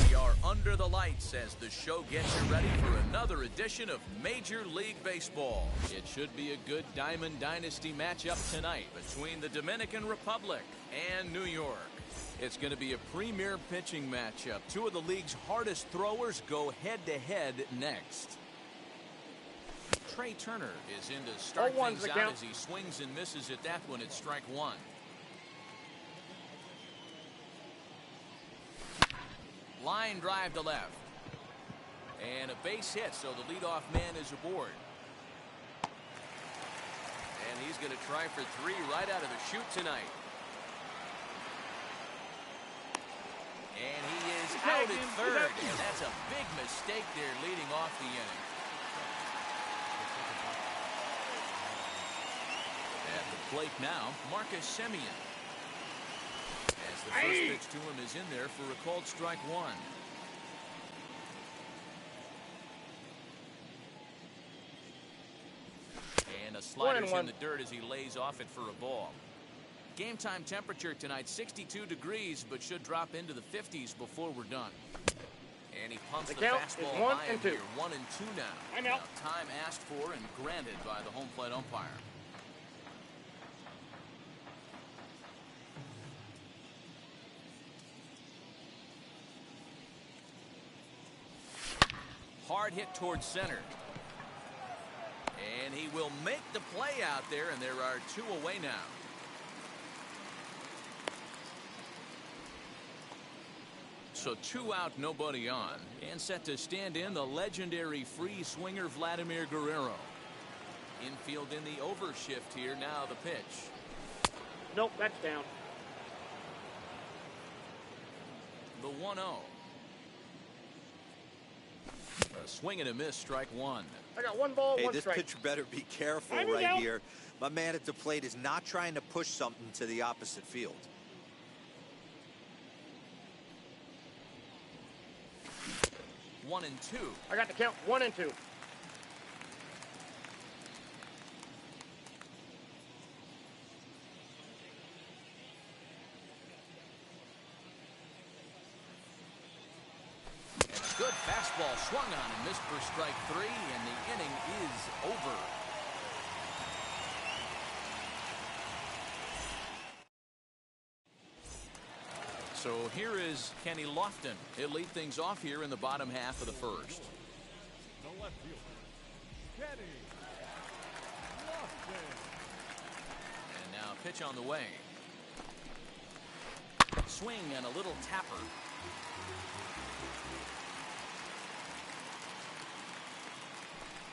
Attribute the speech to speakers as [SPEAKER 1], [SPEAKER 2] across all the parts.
[SPEAKER 1] We are under the lights as the show gets you ready for another edition of Major League Baseball. It should be a good Diamond Dynasty matchup tonight between the Dominican Republic and New York. It's going to be a premier pitching matchup. Two of the league's hardest throwers go head-to-head next. Trey Turner is in to start things out as he swings and misses at that one at strike one. Line drive to left. And a base hit, so the leadoff man is aboard. And he's going to try for three right out of the chute tonight. And he is out at third, and that's a big mistake there leading off the inning. At the plate now, Marcus Semien. As the first pitch to him is in there for a called strike one. And a slider's in the dirt as he lays off it for a ball. Game time temperature tonight 62 degrees, but should drop into the 50s before we're done. And he pumps the fastball by him here. 1-2 now. Now time asked for and granted by the home plate umpire. Hard hit towards center. And he will make the play out there, and there are two away now. So 2 out, nobody on. And set to stand in the legendary free swinger Vladimir Guerrero. Infield in the overshift here. Now the pitch.
[SPEAKER 2] Nope, that's down.
[SPEAKER 1] The 1-0. A swing and a miss, strike one.
[SPEAKER 2] I got one ball, one
[SPEAKER 3] this
[SPEAKER 2] strike.
[SPEAKER 3] pitcher better be careful right here. My man at the plate is not trying to push something to the opposite field.
[SPEAKER 1] One and two.
[SPEAKER 2] I got the count 1 and 2.
[SPEAKER 1] Good fastball swung on and missed for strike three, and the inning is over. So here is Kenny Lofton. He'll lead things off here in the bottom half of the first.
[SPEAKER 4] The left fielder, Kenny Lofton.
[SPEAKER 1] And now pitch on the way. Swing and a little tapper.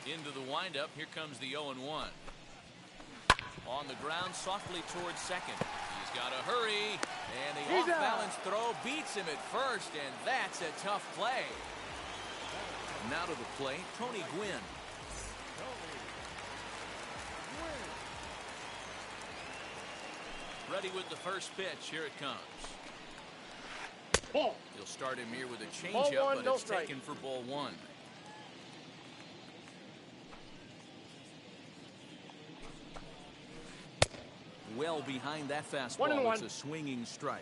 [SPEAKER 1] Into the windup. Here comes the 0-1. On the ground softly towards second. He's got to hurry. And the off-balance throw beats him at first, and that's a tough play. Now to the plate, Tony Gwynn. Ready with the first pitch. Here it comes.
[SPEAKER 2] Ball.
[SPEAKER 1] He'll start him here with a changeup, but it's taken for ball one. Well behind that fastball. It's a swinging strike.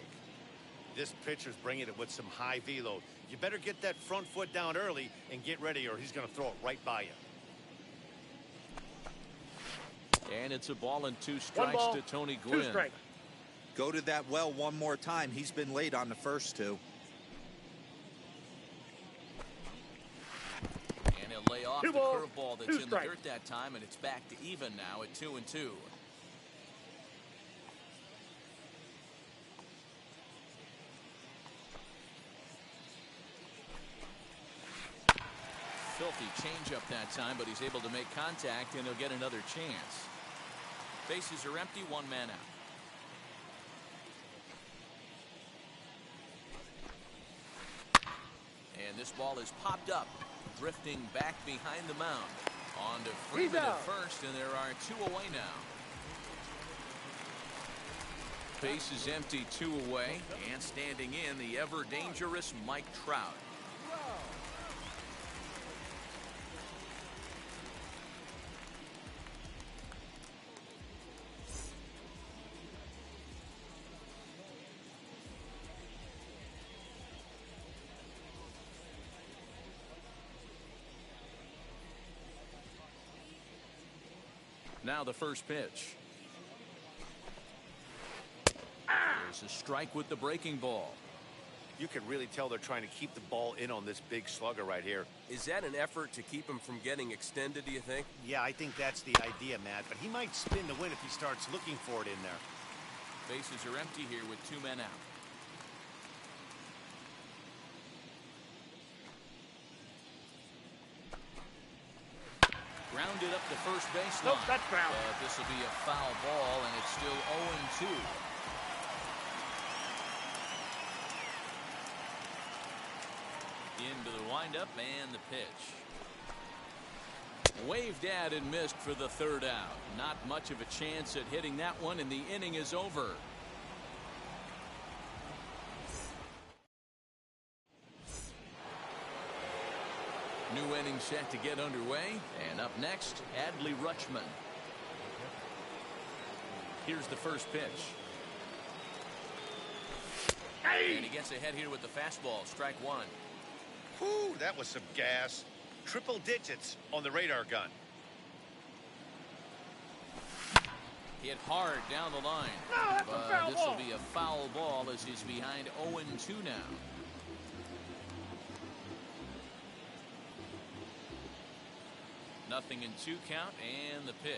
[SPEAKER 5] This pitcher's bringing it with some high velo. You better get that front foot down early and get ready, or he's going to throw it right by you.
[SPEAKER 1] And it's a ball and 2 strikes to Tony Gwynn.
[SPEAKER 3] Go to that well one more time. He's been late on the first 2.
[SPEAKER 1] And he'll lay off the curveball that's in the dirt that time, and it's back to even now at 2-2. Filthy changeup that time, but he's able to make contact, and he'll get another chance. Bases are empty, 1 man out. this ball is popped up, drifting back behind the mound. On to Freeman at first, and there are 2 away now. Base is empty, 2 away, and standing in the ever-dangerous Mike Trout. Now the first pitch. There's a strike with the breaking ball.
[SPEAKER 5] You can really tell they're trying to keep the ball in on this big slugger right here.
[SPEAKER 6] Is that an effort to keep him from getting extended, do you think?
[SPEAKER 5] Yeah, I think that's the idea, Matt. But he might spin to win if he starts looking for it in there.
[SPEAKER 1] Bases are empty here with 2 men out. Grounded up the first baseline.
[SPEAKER 2] Nope, that's foul.
[SPEAKER 1] But this will be a foul ball, and it's still 0-2. Into the windup and the pitch. Waved at and missed for the 3rd out. Not much of a chance at hitting that one, and the inning is over. New inning set to get underway, and up next, Adley Rutschman. Here's the first pitch. And he gets ahead here with the fastball, strike 1.
[SPEAKER 5] Whew, that was some gas. Triple digits on the radar gun.
[SPEAKER 1] Hit hard down the line.
[SPEAKER 2] No, that's a foul
[SPEAKER 1] this will
[SPEAKER 2] ball.
[SPEAKER 1] be a foul ball as he's behind 0-2 now. Nothing in 2 count, and the pitch.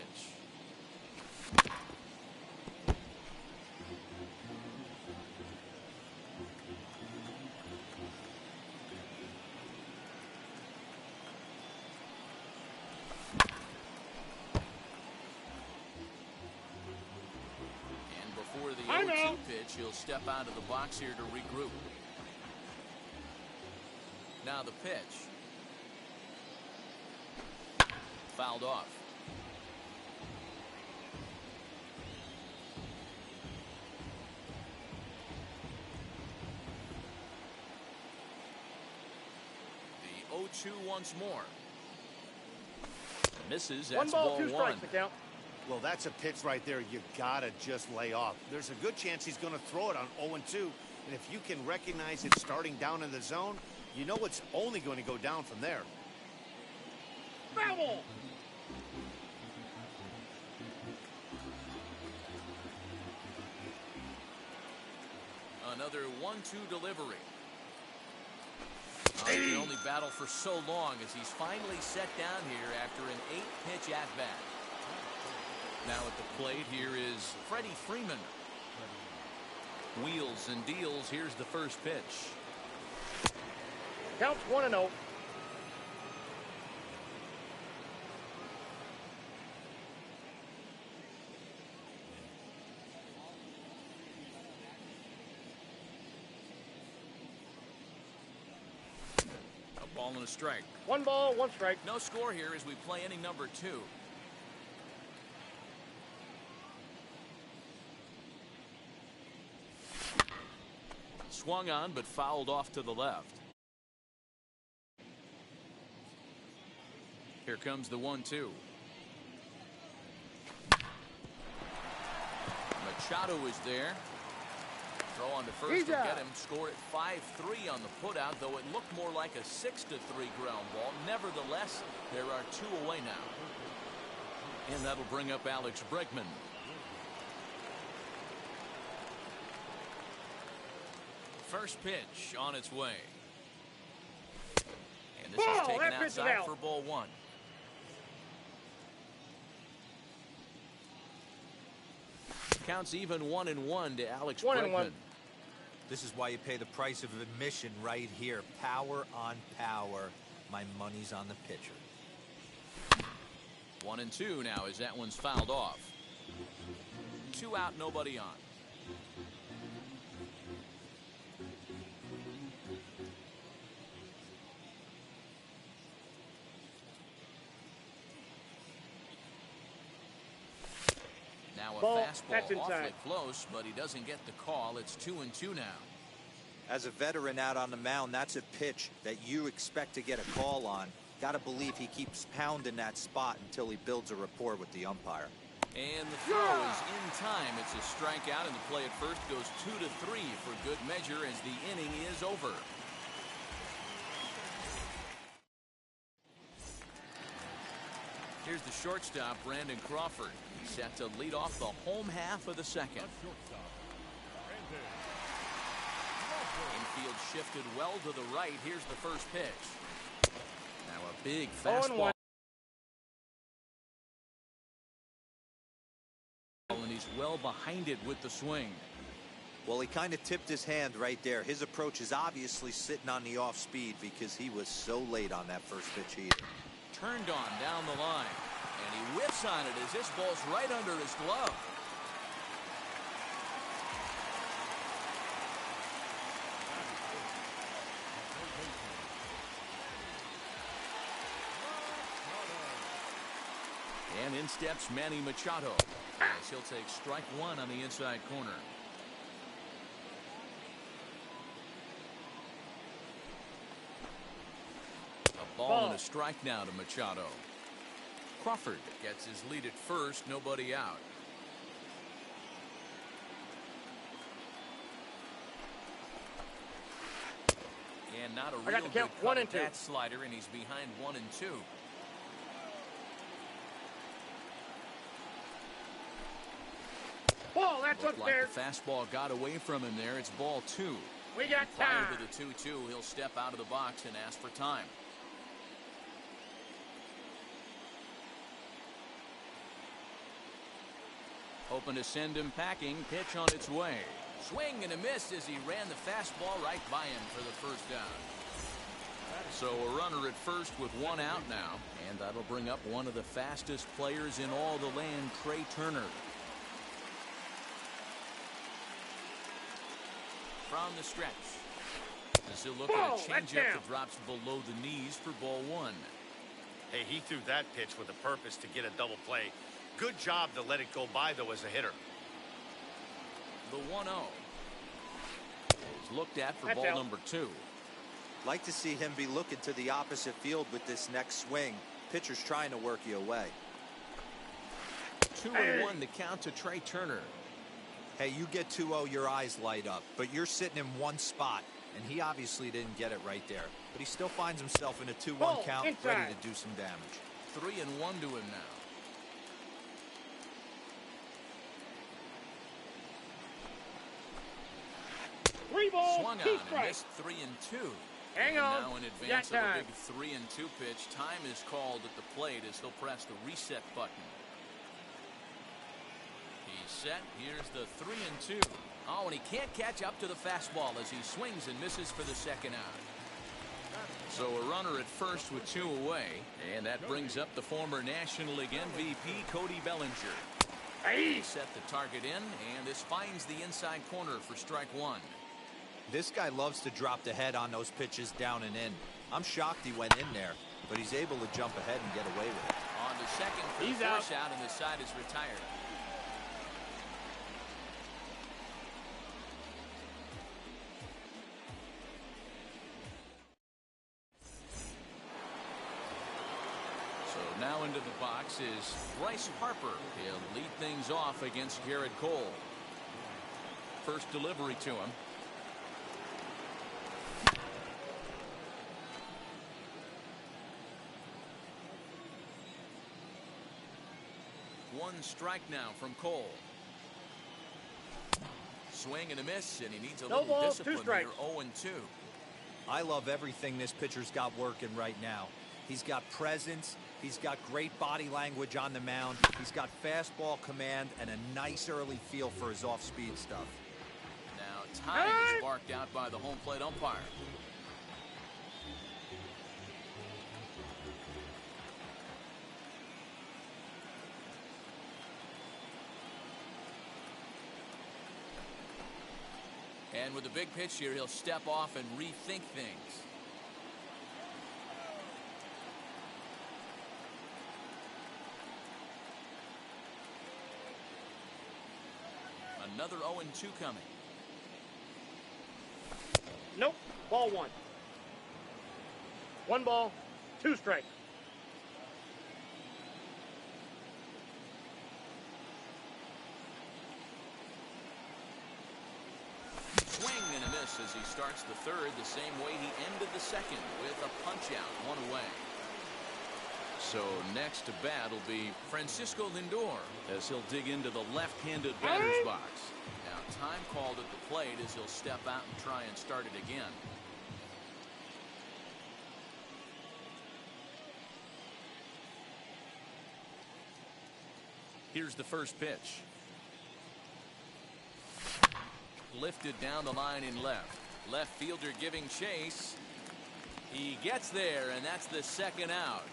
[SPEAKER 1] And before the 0-2 pitch, he'll step out of the box here to regroup. Now the pitch. Fouled off. The 0-2 once more. Misses. That's
[SPEAKER 2] 1 ball, 2
[SPEAKER 1] 1.
[SPEAKER 2] strikes, the count.
[SPEAKER 5] Well, that's a pitch right there you gotta just lay off. There's a good chance he's going to throw it on 0-2, and if you can recognize it starting down in the zone, you know it's only going to go down from there.
[SPEAKER 2] Foul ball.
[SPEAKER 1] Another 1-2 delivery. He can only battle for so long as he's finally set down here after an 8-pitch at-bat. Now at the plate here is Freddie Freeman. Wheels and deals. Here's the first pitch.
[SPEAKER 2] Counts 1-0.
[SPEAKER 1] A ball and a strike.
[SPEAKER 2] 1 ball, 1 strike.
[SPEAKER 1] No score here as we play inning number 2. Swung on but fouled off to the left. Here comes the 1-2. Machado is there. Throw on to first
[SPEAKER 2] He's
[SPEAKER 1] to
[SPEAKER 2] out.
[SPEAKER 1] get him. Score at 5-3 on the putout, though it looked more like a 6-3 ground ball. Nevertheless, there are 2 away now. And that'll bring up Alex Bregman. First pitch on its way. And this is
[SPEAKER 2] Ball!
[SPEAKER 1] taken
[SPEAKER 2] That pitch is
[SPEAKER 1] outside
[SPEAKER 2] out.
[SPEAKER 1] for ball 1. Counts even 1-1 to Alex
[SPEAKER 2] 1-1.
[SPEAKER 1] Bregman.
[SPEAKER 3] This is why you pay the price of admission right here. Power on power. My money's on the pitcher.
[SPEAKER 1] 1-2 now as that one's fouled off. 2 out, nobody on. Now a
[SPEAKER 2] Ball,
[SPEAKER 1] fastball
[SPEAKER 2] that's
[SPEAKER 1] awfully
[SPEAKER 2] inside.
[SPEAKER 1] close, but he doesn't get the call. It's 2-2 now.
[SPEAKER 3] As a veteran out on the mound, that's a pitch that you expect to get a call on. Got to believe he keeps pounding that spot until he builds a rapport with the umpire.
[SPEAKER 1] And the throw is in time. It's a strikeout, and the play at first goes 2-3 for good measure as the inning is over. Here's the shortstop, Brandon Crawford. He's set to lead off the home half of the second.
[SPEAKER 4] Shortstop, Brandon.
[SPEAKER 1] Infield shifted well to the right. Here's the first pitch. Now a big
[SPEAKER 2] 0-1.
[SPEAKER 1] fastball. And he's well behind it with the swing.
[SPEAKER 3] Well, he kind of tipped his hand right there. His approach is obviously sitting on the off speed because he was so late on that first pitch either.
[SPEAKER 1] Turned on down the line. And he whiffs on it as this ball's right under his glove. And in steps Manny Machado as he'll take strike one on the inside corner. A ball and a strike now to Machado. Crawford gets his lead at first, nobody out. And not a
[SPEAKER 2] I
[SPEAKER 1] real
[SPEAKER 2] got to
[SPEAKER 1] good
[SPEAKER 2] count
[SPEAKER 1] cut
[SPEAKER 2] 1
[SPEAKER 1] with
[SPEAKER 2] and 2.
[SPEAKER 1] that slider, and he's behind 1 and 2.
[SPEAKER 2] Ball, that's
[SPEAKER 1] Looked like
[SPEAKER 2] upstairs.
[SPEAKER 1] the fastball got away from him there. It's ball 2.
[SPEAKER 2] We got
[SPEAKER 1] Prior
[SPEAKER 2] time.
[SPEAKER 1] to the 2-2, he'll step out of the box and ask for time. Hoping to send him packing. Pitch on its way. Swing and a miss as he ran the fastball right by him for the first down. So a runner at first with 1 out now. And that'll bring up one of the fastest players in all the land, Trey Turner. From the stretch. As he'll look at a changeup that drops below the knees for ball 1.
[SPEAKER 5] Hey, he threw that pitch with a purpose to get a double play. Good job to let it go by, though, as a hitter.
[SPEAKER 1] The 1-0 is looked at for
[SPEAKER 2] That's
[SPEAKER 1] ball
[SPEAKER 2] out.
[SPEAKER 1] number 2.
[SPEAKER 3] Like to see him be looking to the opposite field with this next swing. Pitcher's trying to work you away.
[SPEAKER 1] 2-1 the count to Trey Turner.
[SPEAKER 3] Hey, you get 2-0, your eyes light up, but you're sitting in one spot, and he obviously didn't get it right there. But he still finds himself in a 2-1
[SPEAKER 2] Ball,
[SPEAKER 3] count,
[SPEAKER 2] inside.
[SPEAKER 3] ready to do some damage.
[SPEAKER 1] 3-1 to him now.
[SPEAKER 2] Three balls,
[SPEAKER 1] Swung
[SPEAKER 2] 2
[SPEAKER 1] on and
[SPEAKER 2] strikes.
[SPEAKER 1] missed 3-2.
[SPEAKER 2] Hang
[SPEAKER 1] And
[SPEAKER 2] on.
[SPEAKER 1] now in
[SPEAKER 2] We
[SPEAKER 1] advance
[SPEAKER 2] got
[SPEAKER 1] of a
[SPEAKER 2] time.
[SPEAKER 1] big 3-2 pitch, time is called at the plate as he'll press the reset button. He's set. Here's the 3-2. Oh, and he can't catch up to the fastball as he swings and misses for the second out. So a runner at first with 2 away, and that brings up the former National League MVP Cody Bellinger. He set the target in, and this finds the inside corner for strike 1.
[SPEAKER 3] This guy loves to drop the head on those pitches down and in. I'm shocked he went in there, but he's able to jump ahead and get away with it.
[SPEAKER 1] On to second for the
[SPEAKER 2] He's out.
[SPEAKER 1] force out, and the side is retired. So now into the box is Bryce Harper. He'll lead things off against Garrett Cole. First delivery to him. One strike now from Cole. Swing and a miss, and he needs a
[SPEAKER 2] No
[SPEAKER 1] little
[SPEAKER 2] balls, 2
[SPEAKER 1] discipline
[SPEAKER 2] strikes.
[SPEAKER 1] here. 0-2.
[SPEAKER 3] I love everything this pitcher's got working right now. He's got presence. He's got great body language on the mound. He's got fastball command and a nice early feel for his off-speed stuff.
[SPEAKER 1] Now time is marked out by the home plate umpire. And with the big pitch here, he'll step off and rethink things. Another 0-2 coming.
[SPEAKER 2] Nope. Ball one. 1 ball, 2 strikes.
[SPEAKER 1] Swing and a miss as he starts the third the same way he ended the second with a punch out, 1 away. So next to bat will be Francisco Lindor as he'll dig into the left-handed batter's box. Now time called at the plate as he'll step out and try and start it again. Here's the first pitch. Lifted down the line in left. Left fielder giving chase. He gets there, and that's the second out.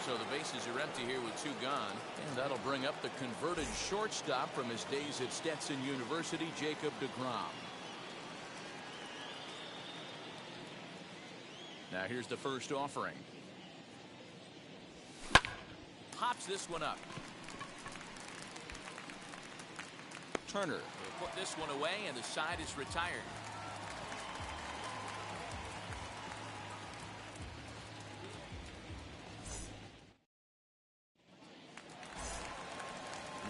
[SPEAKER 1] So the bases are empty here with 2 gone, and that'll bring up the converted shortstop from his days at Stetson University, Jacob deGrom. Now here's the first offering. Pops this one up. Turner will put this one away, and the side is retired.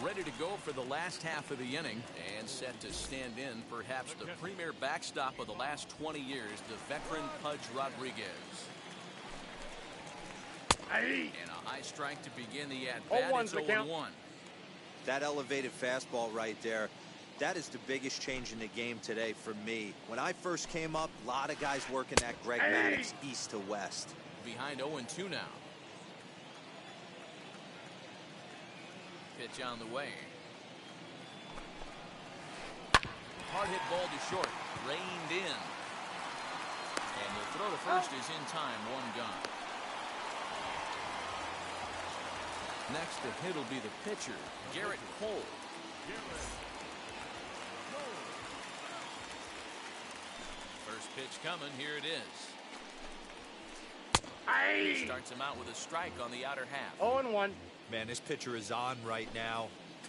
[SPEAKER 1] Ready to go for the last half of the inning and set to stand in perhaps the premier backstop of the last 20 years, the veteran Pudge Rodriguez. And a high strike to begin the at-bat. It's 0-1.
[SPEAKER 3] That elevated fastball right there, that is the biggest change in the game today for me. When I first came up, a lot of guys working that Greg Maddux east to west.
[SPEAKER 1] Behind 0-2 now. Pitch on the way. Hard hit ball to short. Reined in. And the throw to first is in time. 1 gone. Next to hit will be the pitcher, Garrett Cole. First pitch coming. Here it is. He starts him out with a strike on the outer half.
[SPEAKER 2] 0-1.
[SPEAKER 3] Man, this pitcher is on right now,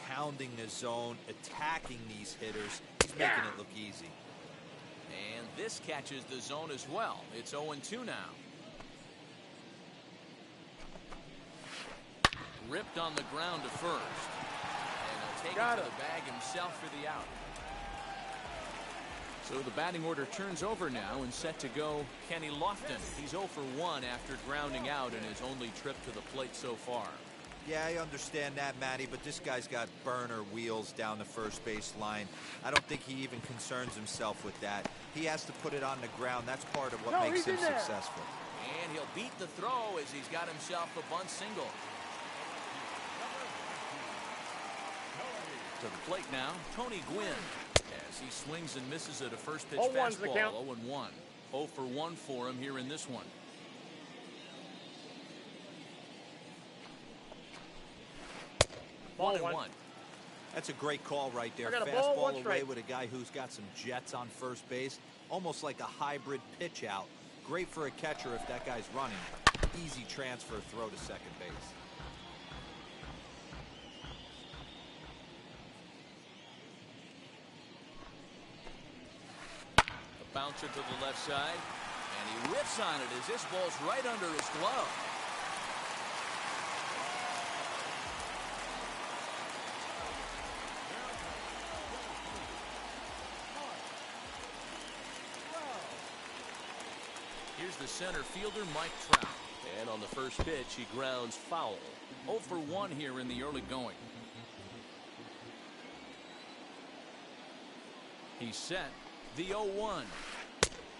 [SPEAKER 3] pounding the zone, attacking these hitters. He's making it look easy.
[SPEAKER 1] And this catches the zone as well. It's 0-2 now. Ripped on the ground to first. And he'll take it to the bag himself for the out. So the batting order turns over now and set to go Kenny Lofton. He's 0 for 1 after grounding out in his only trip to the plate so far.
[SPEAKER 3] Yeah, I understand that, Matty, but this guy's got burner wheels down the first base line. I don't think he even concerns himself with that. He has to put it on the ground. That's part of what makes him successful.
[SPEAKER 1] And he'll beat the throw as he's got himself a bunt single. To the plate now, Tony Gwynn. As he swings and misses at a first pitch fastball. 0-1. 0 for 1 for him here in this one.
[SPEAKER 2] Ball
[SPEAKER 1] 1-1.
[SPEAKER 3] That's a great call right there.
[SPEAKER 2] Fastball
[SPEAKER 3] away with a guy who's got some jets on first base. Almost like a hybrid pitch out. Great for a catcher if that guy's running. Easy transfer throw to second base.
[SPEAKER 1] A bouncer to the left side. And he whips on it as this ball's right under his glove. Here's the center fielder, Mike Trout. And on the first pitch, he grounds foul. 0 for 1 here in the early going. He's set. The 0-1.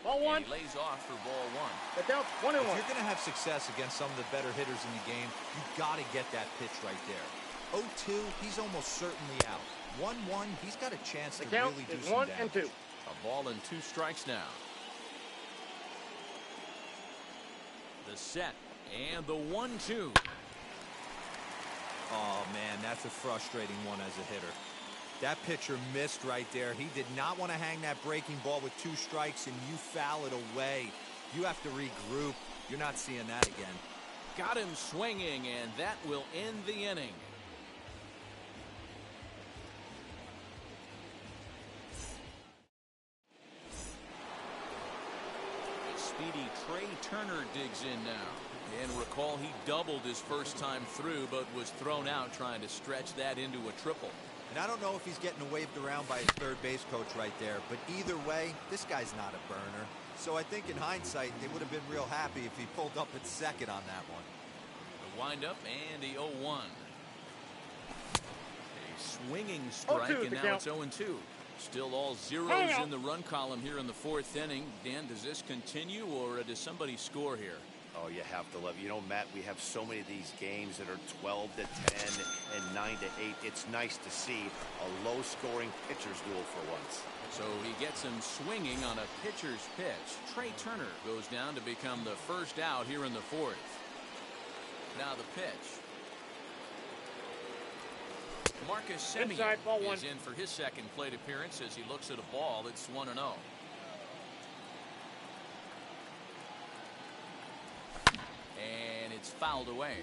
[SPEAKER 2] Ball 1.
[SPEAKER 1] And he lays off for ball 1.
[SPEAKER 2] The count 1-1.
[SPEAKER 3] If you're going to have success against some of the better hitters in the game, you've got to get that pitch right there. 0-2, he's almost certainly out. 1-1, he's got a chance to really do some damage.
[SPEAKER 2] 1 and 2.
[SPEAKER 1] A ball and 2 strikes now. The set and the 1-2.
[SPEAKER 3] Oh, man, that's a frustrating one as a hitter. That pitcher missed right there. He did not want to hang that breaking ball with 2 strikes, and you foul it away. You have to regroup. You're not seeing that again.
[SPEAKER 1] Got him swinging, and that will end the inning. Turner digs in now. And recall he doubled his first time through, but was thrown out trying to stretch that into a triple.
[SPEAKER 3] And I don't know if he's getting waved around by his third base coach right there, but either way, this guy's not a burner. So I think in hindsight, they would have been real happy if he pulled up at second on that one.
[SPEAKER 1] The windup and the 0-1. A swinging strike, and now it's 0-2. Still all zeros in the run column here in the fourth inning. Dan, does this continue, or does somebody score here?
[SPEAKER 5] Oh, you have to love. You know, Matt, we have so many of these games that are 12-10 and 9-8. It's nice to see a low-scoring pitcher's duel for once.
[SPEAKER 1] So he gets him swinging on a pitcher's pitch. Trey Turner goes down to become the first out here in the fourth. Now the pitch. Marcus Semien is in for his second plate appearance as he looks at a ball that's 1-0. And it's fouled away.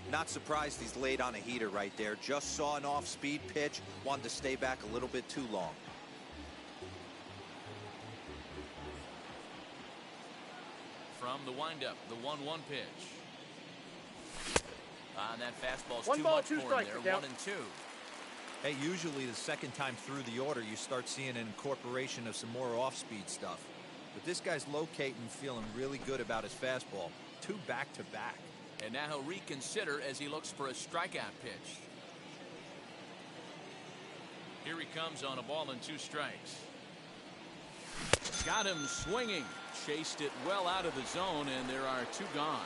[SPEAKER 3] Not surprised he's laid on a heater right there. Just saw an off-speed pitch. Wanted to stay back a little bit too long.
[SPEAKER 1] From the windup, the 1-1 pitch. And that fastball's
[SPEAKER 2] One
[SPEAKER 1] too
[SPEAKER 2] ball,
[SPEAKER 1] much
[SPEAKER 2] two
[SPEAKER 1] for him
[SPEAKER 2] strikes,
[SPEAKER 1] there.
[SPEAKER 2] down.
[SPEAKER 1] 1-2.
[SPEAKER 3] Hey, usually the second time through the order, you start seeing an incorporation of some more off-speed stuff. But this guy's locating, feeling really good about his fastball. 2 back-to-back.
[SPEAKER 1] And now he'll reconsider as he looks for a strikeout pitch. Here he comes on a ball and 2 strikes. Got him swinging. Chased it well out of the zone, and there are 2 gone.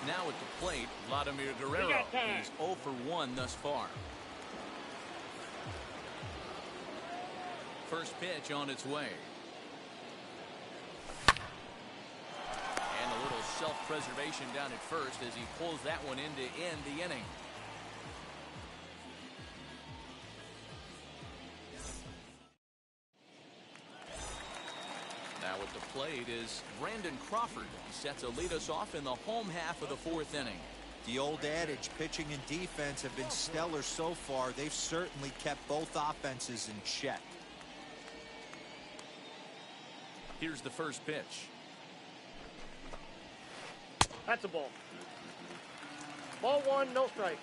[SPEAKER 1] Now at the plate, Vladimir Guerrero. He's 0 for 1 thus far. First pitch on its way. And a little self-preservation down at first as he pulls that one in to end the inning. Now at the plate is Brandon Crawford. He sets to lead us off in the home half of the fourth inning.
[SPEAKER 3] The old adage, pitching and defense have been stellar so far. They've certainly kept both offenses in check.
[SPEAKER 1] Here's the first pitch.
[SPEAKER 2] That's a ball. Ball 1, no strike.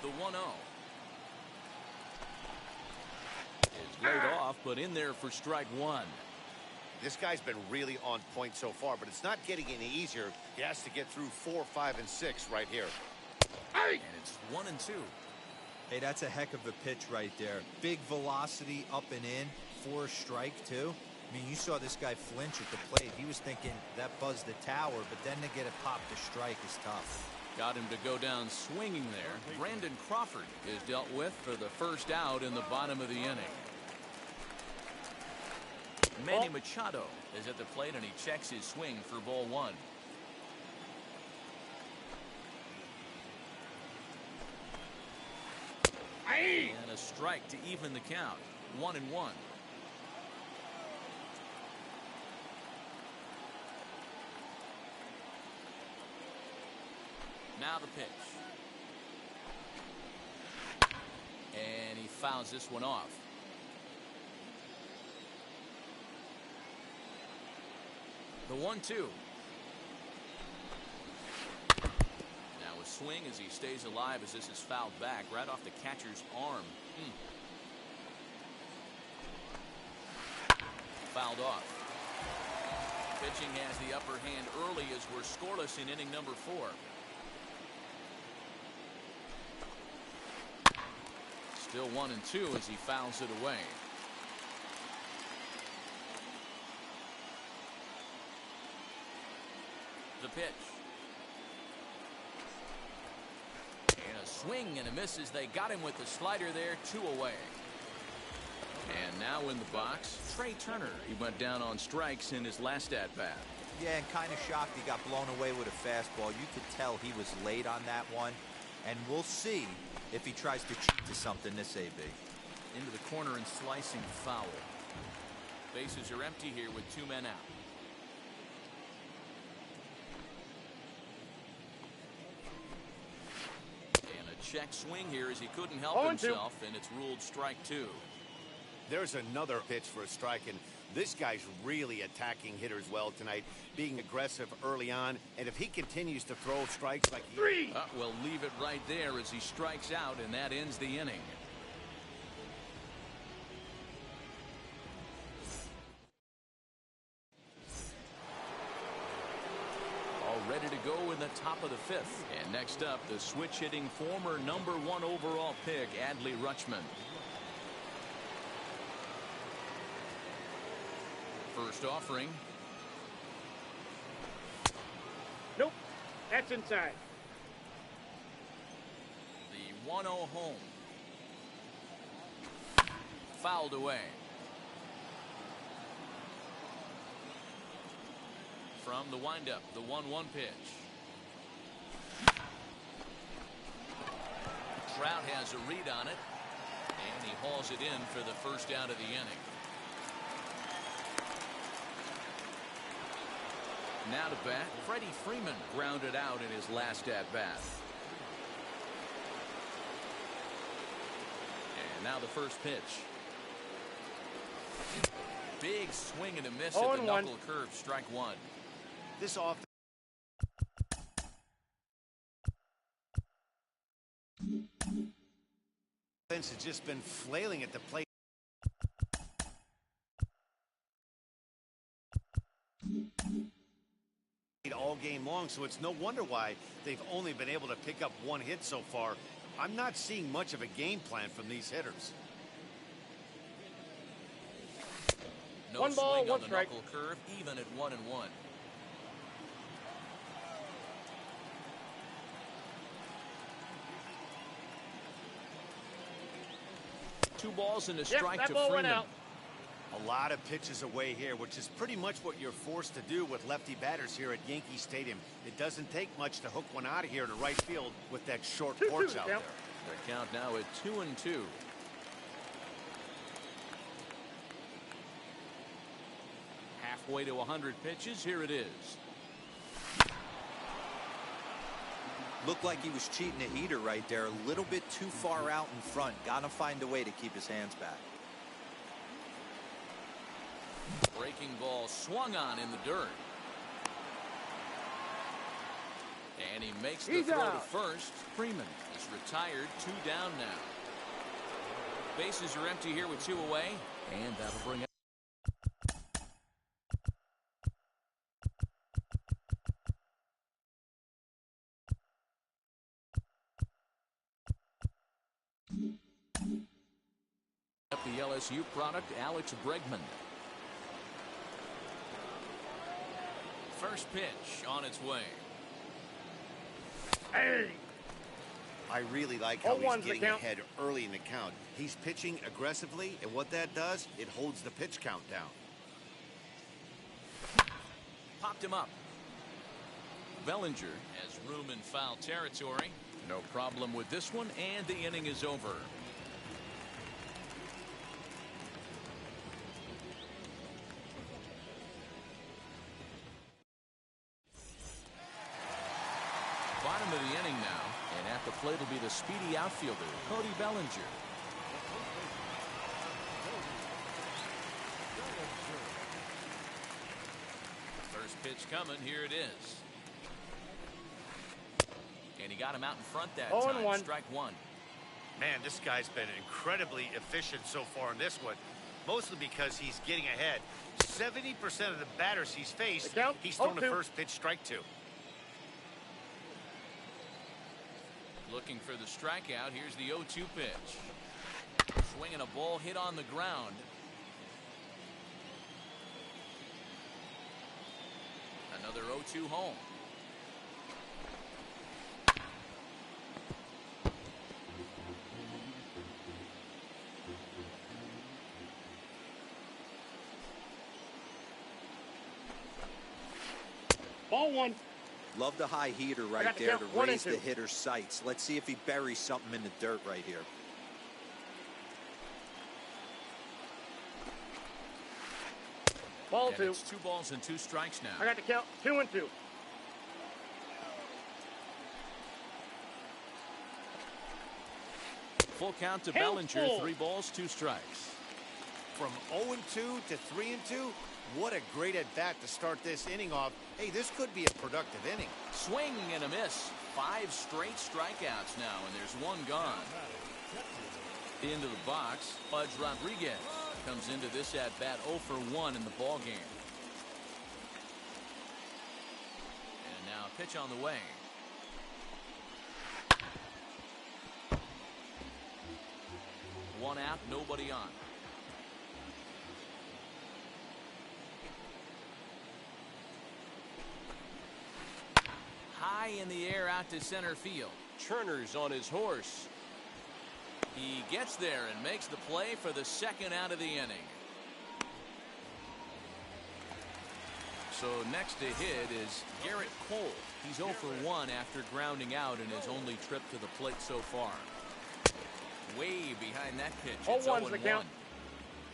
[SPEAKER 1] The 1-0. It's laid off, but in there for strike 1.
[SPEAKER 5] This guy's been really on point so far, but it's not getting any easier. He has to get through 4, 5, and 6 right here.
[SPEAKER 1] And it's 1-2.
[SPEAKER 3] Hey, that's a heck of a pitch right there. Big velocity up and in for a strike, too. I mean, you saw this guy flinch at the plate. He was thinking that buzzed the tower, but then to get it popped to strike is tough.
[SPEAKER 1] Got him to go down swinging there. Brandon Crawford is dealt with for the first out in the bottom of the inning. Manny Machado is at the plate, and he checks his swing for ball 1. And a strike to even the count. 1-1. Now the pitch. And he fouls this one off. The 1-2. Now a swing as he stays alive as this is fouled back right off the catcher's arm. Fouled off. Pitching has the upper hand early as we're scoreless in inning number 4. Still 1-2 as he fouls it away. The pitch. And a swing and a miss as they got him with the slider there. 2 away. And now in the box, Trey Turner. He went down on strikes in his last at-bat.
[SPEAKER 3] Yeah, and kind of shocked he got blown away with a fastball. You could tell he was late on that one. And we'll see if he tries to cheat to something this AB.
[SPEAKER 1] Into the corner and slicing foul. Bases are empty here with 2 men out. And a check swing here as he couldn't help himself, and it's ruled strike 2.
[SPEAKER 5] There's another pitch for a strike, and This guy's really attacking hitters well tonight, being aggressive early on, and if he continues to throw strikes like he...
[SPEAKER 1] We'll leave it right there as he strikes out, and that ends the inning. All ready to go in the top of the fifth. And next up, the switch-hitting former #1 overall pick, Adley Rutschman. First offering.
[SPEAKER 2] Nope. That's inside.
[SPEAKER 1] The 1-0 home. Fouled away. From the windup, the 1-1 pitch. Trout has a read on it, and he hauls it in for the first out of the inning. Now to bat, Freddie Freeman grounded out in his last at-bat. And now the first pitch. Big swing and a miss at the knuckle curve, strike one.
[SPEAKER 5] This offense has just been flailing at the plate. All game long, so it's no wonder why they've only been able to pick up one hit so far. I'm not seeing much of a game plan from these hitters.
[SPEAKER 1] No
[SPEAKER 2] one ball,
[SPEAKER 1] swing
[SPEAKER 2] one
[SPEAKER 1] on the
[SPEAKER 2] strike.
[SPEAKER 1] knuckle curve, even at 1-1. Two balls and a strike
[SPEAKER 2] that
[SPEAKER 1] to
[SPEAKER 2] ball
[SPEAKER 1] Freeman.
[SPEAKER 2] went out.
[SPEAKER 5] A lot of pitches away here, which is pretty much what you're forced to do with lefty batters here at Yankee Stadium. It doesn't take much to hook one out of here to right field with that short
[SPEAKER 2] 2-2
[SPEAKER 5] porch out there.
[SPEAKER 1] The count now at 2-2. Halfway to 100 pitches. Here it is.
[SPEAKER 3] Looked like he was cheating a heater right there. A little bit too far out in front. Gotta find a way to keep his hands back.
[SPEAKER 1] Breaking ball swung on in the dirt. And he makes the
[SPEAKER 2] He's
[SPEAKER 1] throw
[SPEAKER 2] out.
[SPEAKER 1] to first. Freeman is retired, 2 down now. Bases are empty here with 2 away, and that'll bring up. The LSU product, Alex Bregman. First pitch on its way.
[SPEAKER 2] Hey.
[SPEAKER 5] I really like how
[SPEAKER 2] 0-1's
[SPEAKER 5] he's
[SPEAKER 2] the
[SPEAKER 5] getting
[SPEAKER 2] count.
[SPEAKER 5] ahead early in the count. He's pitching aggressively, and what that does, it holds the pitch count down.
[SPEAKER 1] Popped him up. Bellinger has room in foul territory. No problem with this one, and the inning is over. Bottom of the inning now, and at the plate will be the speedy outfielder, Cody Bellinger. First pitch coming, here it is. And he got him out in front that time.
[SPEAKER 2] 0-1.
[SPEAKER 1] Strike one.
[SPEAKER 5] Man, this guy's been incredibly efficient so far in this one, mostly because he's getting ahead. 70% of the batters he's faced,
[SPEAKER 2] The count,
[SPEAKER 5] he's thrown a
[SPEAKER 2] 0-2.
[SPEAKER 5] first pitch strike to.
[SPEAKER 1] Looking for the strikeout. Here's the 0-2 pitch. Swinging a ball hit on the ground. Another 0-2 home.
[SPEAKER 2] Ball one.
[SPEAKER 3] Love the high heater right
[SPEAKER 2] got the
[SPEAKER 3] there
[SPEAKER 2] count,
[SPEAKER 3] to
[SPEAKER 2] 1 and
[SPEAKER 3] raise the
[SPEAKER 2] 2.
[SPEAKER 3] hitter's sights. Let's see if he buries something in the dirt right here.
[SPEAKER 2] Ball
[SPEAKER 1] And
[SPEAKER 2] 2.
[SPEAKER 1] it's 2 balls and 2 strikes now.
[SPEAKER 2] I got the count 2-2.
[SPEAKER 1] Full count to
[SPEAKER 2] Hands
[SPEAKER 1] Bellinger.
[SPEAKER 2] full.
[SPEAKER 1] 3 balls, 2 strikes.
[SPEAKER 5] From 0-2 to 3-2, what a great at-bat to start this inning off. Hey, this could be a productive inning.
[SPEAKER 1] Swing and a miss. 5 straight strikeouts now, and there's one gone. Into the box, Pudge Rodriguez comes into this at-bat 0 for 1 in the ball game. And now pitch on the way. One out, nobody on. High in the air out to center field. Turner's on his horse. He gets there and makes the play for the second out of the inning. So next to hit is Garrett Cole. He's 0 for 1 after grounding out in his only trip to the plate so far. Way behind that pitch. It's
[SPEAKER 2] 0-1's the count.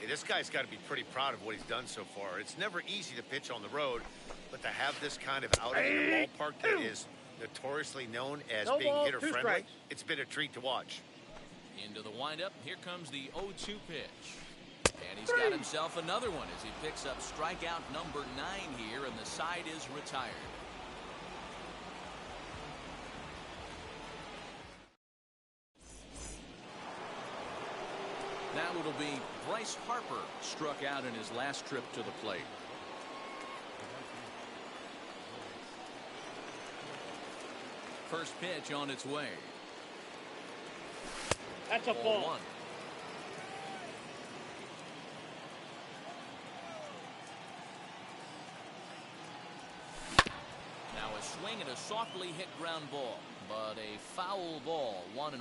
[SPEAKER 5] Hey, this guy's got to be pretty proud of what he's done so far. It's never easy to pitch on the road, but to have this kind of outing in a ballpark that is notoriously known as being hitter-friendly, it's been a treat to watch.
[SPEAKER 1] Into the windup. Here comes the 0-2 pitch. And he's got himself another one as he picks up strikeout number 9 here, and the side is retired. Now it'll be Bryce Harper, struck out in his last trip to the plate. First pitch on its way.
[SPEAKER 2] That's a ball.
[SPEAKER 1] 1. Now a swing and a softly hit ground ball, but a foul ball. 1-1.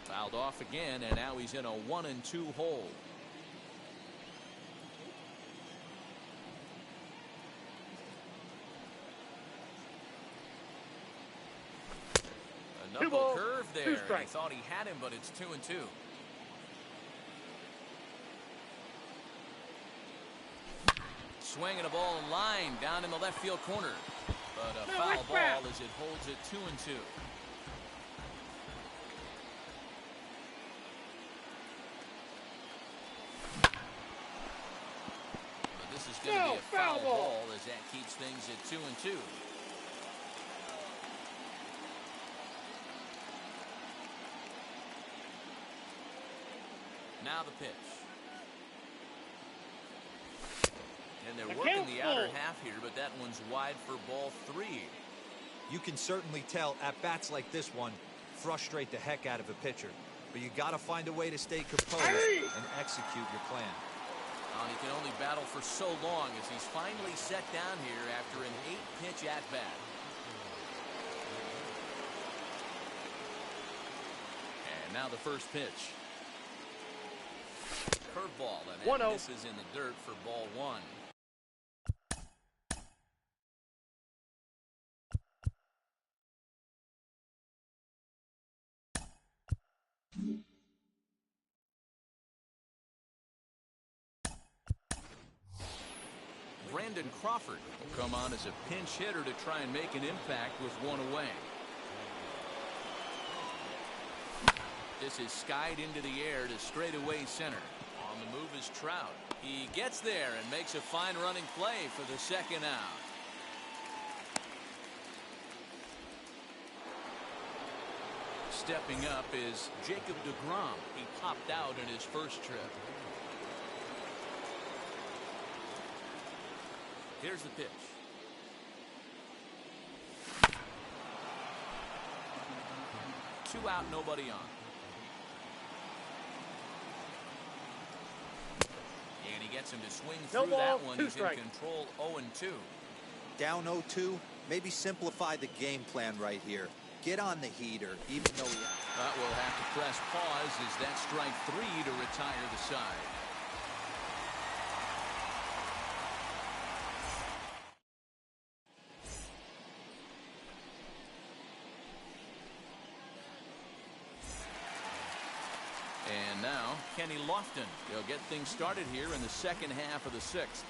[SPEAKER 1] Fouled off again, and now he's in a 1-2 hole. A knuckle curve there. He thought he had him, but it's 2-2. Swinging a ball in line down in the left field corner, but a foul ball as it holds it 2-2. This is going to be a foul ball as that keeps things at 2-2. Now the pitch. And they're working the outer half here, but that one's wide for ball 3.
[SPEAKER 3] You can certainly tell at-bats like this one frustrate the heck out of a pitcher. But you got to find a way to stay composed and execute your plan.
[SPEAKER 1] He can only battle for so long as he's finally set down here after an 8-pitch at-bat. And now the first pitch. Curveball, and this is in the dirt for ball 1. Brandon Crawford will come on as a pinch hitter to try and make an impact with one away. This is skied into the air to straightaway center. On the move is Trout. He gets there and makes a fine running play for the second out. Stepping up is Jacob deGrom. He popped out in his first trip. Here's the pitch. Two out, nobody on. And he gets him to swing through that one. He's in control 0-2.
[SPEAKER 3] Down 0-2, maybe simplify the game plan right here. Get on the heater, even though he...
[SPEAKER 1] But we'll have to press pause as that's strike 3 to retire the side. And now, Kenny Lofton. He'll get things started here in the second half of the 6th.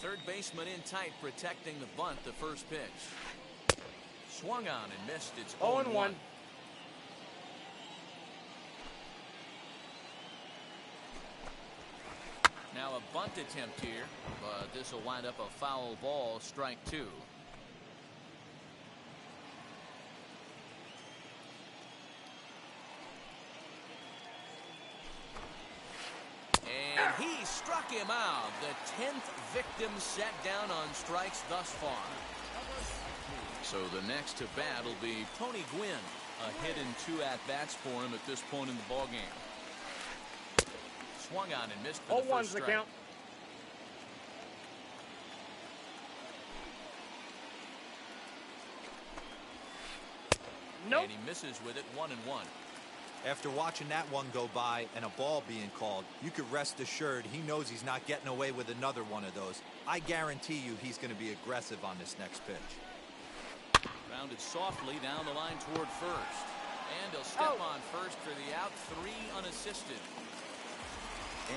[SPEAKER 1] third baseman in tight, protecting the bunt. The first pitch swung on and missed. It's 0-1. Now a bunt attempt here, but this will wind up a foul ball. Strike two. And he struck him out. The 10th victim set down on strikes thus far. So the next to bat will be Tony Gwynn. A hit and 2 at-bats for him at this point in the ballgame. Swung on and missed for the first strike.
[SPEAKER 2] Count. Nope.
[SPEAKER 1] And he misses with it. 1-1.
[SPEAKER 3] After watching that one go by and a ball being called, you could rest assured he knows he's not getting away with another one of those. I guarantee you he's going to be aggressive on this next pitch.
[SPEAKER 1] Grounded softly down the line toward first. And he'll step on first for the out. 3 unassisted.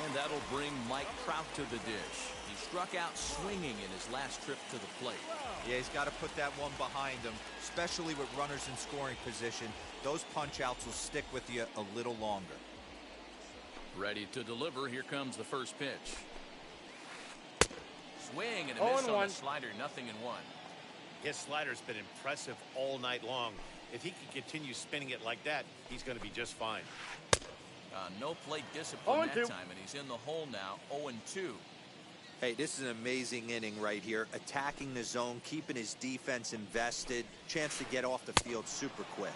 [SPEAKER 1] And that'll bring Mike Trout to the dish. He struck out swinging in his last trip to the plate.
[SPEAKER 3] Yeah, he's got to put that one behind him, especially with runners in scoring position. Those punch-outs will stick with you a little longer.
[SPEAKER 1] Ready to deliver. Here comes the first pitch. Swing and a miss on the slider. 0-1.
[SPEAKER 5] His slider's been impressive all night long. If he can continue spinning it like that, he's going to be just fine.
[SPEAKER 1] No plate discipline that time, and he's in the hole now. 0-2.
[SPEAKER 3] Hey, this is an amazing inning right here. Attacking the zone, keeping his defense invested. Chance to get off the field super quick.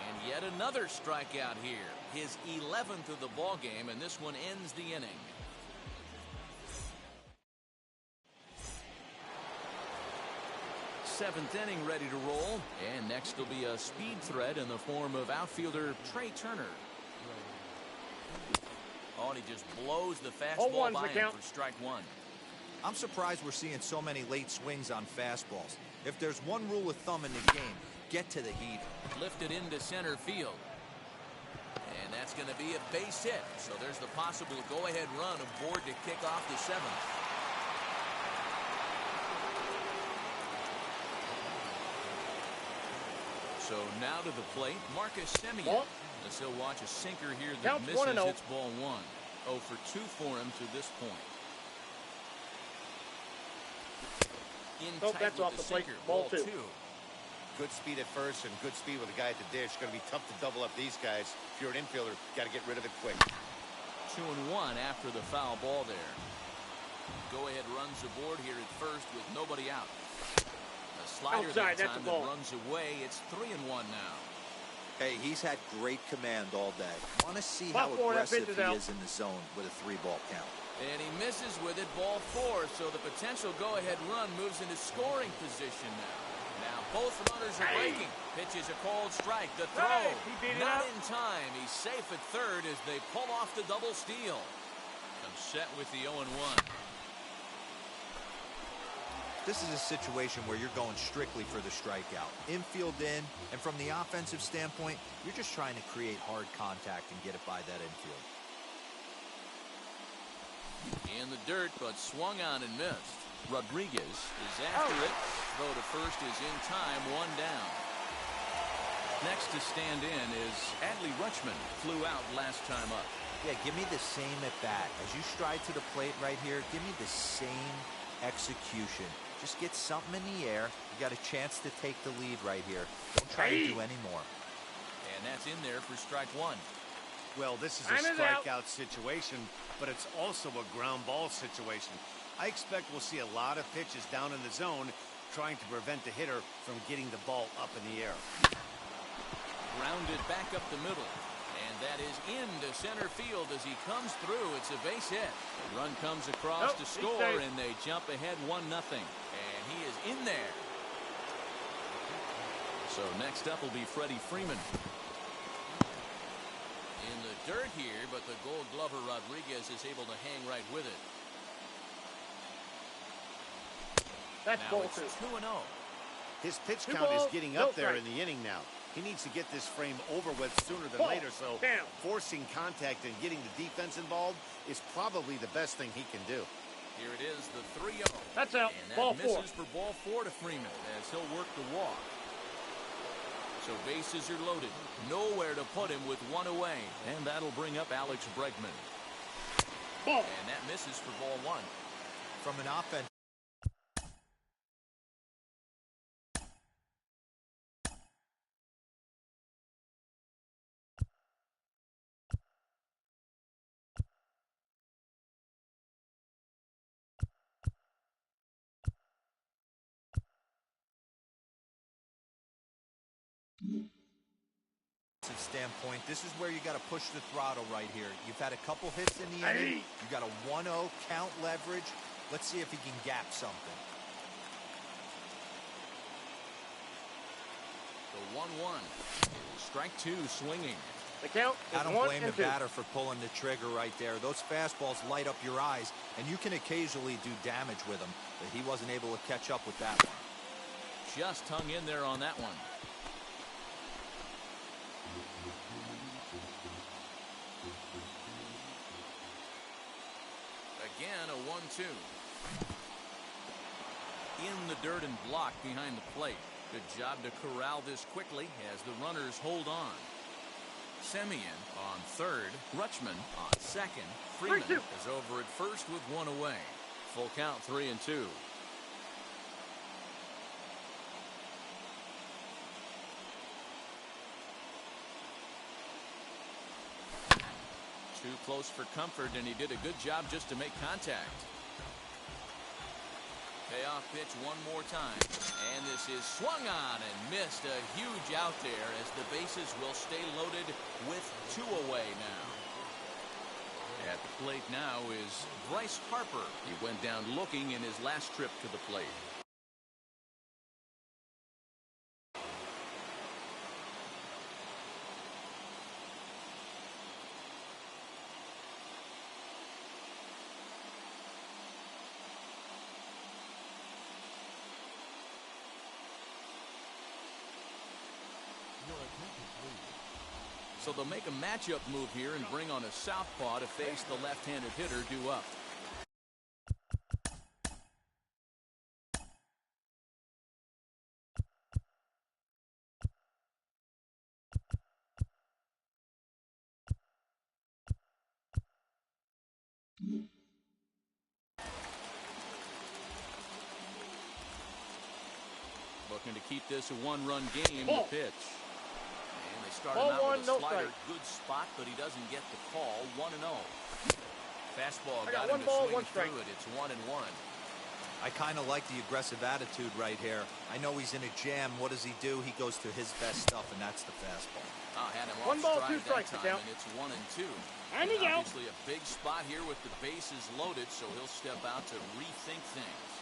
[SPEAKER 1] And yet another strikeout here. His 11th of the ball game, and this one ends the inning. Seventh inning ready to roll. And next will be a speed threat in the form of outfielder Trey Turner. Oh, and he just blows the fastball by him for strike one.
[SPEAKER 3] I'm surprised we're seeing so many late swings on fastballs. If there's one rule of thumb in the game, get to the heat.
[SPEAKER 1] Lifted into center field. And that's going to be a base hit. So there's the possible go-ahead run aboard to kick off the 7th. So now to the plate, Marcus Semien. As he'll watch a sinker here that misses. Hits ball 1. 0 for 2 for him to this point. In tight
[SPEAKER 2] that's
[SPEAKER 1] with
[SPEAKER 2] off the plate.
[SPEAKER 1] Sinker.
[SPEAKER 2] Ball 2.
[SPEAKER 5] Good speed at first and good speed with the guy at the dish. Going to be tough to double up these guys. If you're an infielder, got to get rid of it quick.
[SPEAKER 1] 2-1 after the foul ball there. Go ahead runs aboard here at first with nobody out. A slider that time that runs away. It's 3-1 now.
[SPEAKER 3] Hey, he's had great command all day. Want to see how aggressive he is in the zone with a 3-ball count.
[SPEAKER 1] And he misses with it. Ball 4. So the potential go-ahead run moves into scoring position now. Now both runners are breaking. Pitch is a called strike. The throw not in time. He's safe at third as they pull off the double steal. I'm set with the 0-1.
[SPEAKER 3] This is a situation where you're going strictly for the strikeout. Infield in, and from the offensive standpoint, you're just trying to create hard contact and get it by that infield.
[SPEAKER 1] In the dirt, but swung on and missed. Rodriguez is after it. Throw to first is in time. 1 down. Next to stand in is Adley Rutschman. Flew out last time up.
[SPEAKER 3] Yeah, give me the same at bat. As you stride to the plate right here, give me the same execution. Just get something in the air. You got a chance to take the lead right here. Don't try to do any more.
[SPEAKER 1] And that's in there for strike 1.
[SPEAKER 5] Well, this is a strikeout situation, but it's also a ground ball situation. I expect we'll see a lot of pitches down in the zone trying to prevent the hitter from getting the ball up in the air.
[SPEAKER 1] Grounded back up the middle. And that is into center field as he comes through. It's a base hit. The run comes across to score, and they jump ahead 1-0. And he is in there. So next up will be Freddie Freeman. In the dirt here, but the Gold Glover Rodriguez is able to hang right with it.
[SPEAKER 2] That's
[SPEAKER 1] now
[SPEAKER 2] ball
[SPEAKER 1] it's 2-0.
[SPEAKER 5] His pitch count is getting up there in the inning now. He needs to get this frame over with sooner than later, so forcing contact and getting the defense involved is probably the best thing he can do.
[SPEAKER 1] Here it is, the 3-0.
[SPEAKER 2] That's out.
[SPEAKER 1] And that
[SPEAKER 2] Ball 4.
[SPEAKER 1] misses for ball 4 to Freeman as he'll work the walk. So bases are loaded. Nowhere to put him with one away. And that'll bring up Alex Bregman.
[SPEAKER 2] Ball.
[SPEAKER 1] And that misses for ball 1.
[SPEAKER 3] From an offense. Standpoint, this is where you got to push the throttle right here. You've had a couple hits in the inning. You got a 1-0 count leverage. Let's see if he can gap something.
[SPEAKER 1] The 1-1. Strike 2 swinging.
[SPEAKER 2] The count is
[SPEAKER 3] I don't
[SPEAKER 2] 1
[SPEAKER 3] blame
[SPEAKER 2] and
[SPEAKER 3] the
[SPEAKER 2] 2.
[SPEAKER 3] batter for pulling the trigger right there. Those fastballs light up your eyes, and you can occasionally do damage with them, but he wasn't able to catch up with that one.
[SPEAKER 1] Just hung in there on that one. Again, a 1-2. In the dirt and blocked behind the plate. Good job to corral this quickly as the runners hold on. Semien on third. Rutschman on second. Freeman is over at first with one away. Full count, 3-2. Too close for comfort, and he did a good job just to make contact. Payoff pitch one more time. And this is swung on and missed. A huge out there as the bases will stay loaded with 2 away now. At the plate now is Bryce Harper. He went down looking in his last trip to the plate. So they'll make a matchup move here and bring on a southpaw to face the left-handed hitter due up. Looking to keep this a one-run game. The pitch. Started him out with a slider, good spot, but he doesn't get the call. 1-0. Fastball got him to swing through it. It's 1-1.
[SPEAKER 3] I kind of like the aggressive attitude right here. I know he's in a jam. What does he do? He goes to his best stuff, and that's the fastball.
[SPEAKER 1] Had him
[SPEAKER 2] one
[SPEAKER 1] off
[SPEAKER 2] ball, 2 strikes
[SPEAKER 1] that
[SPEAKER 2] to
[SPEAKER 1] time,
[SPEAKER 2] count.
[SPEAKER 1] and it's 1-2.
[SPEAKER 2] And he's out.
[SPEAKER 1] Obviously a big spot here with the bases loaded, so he'll step out to rethink things.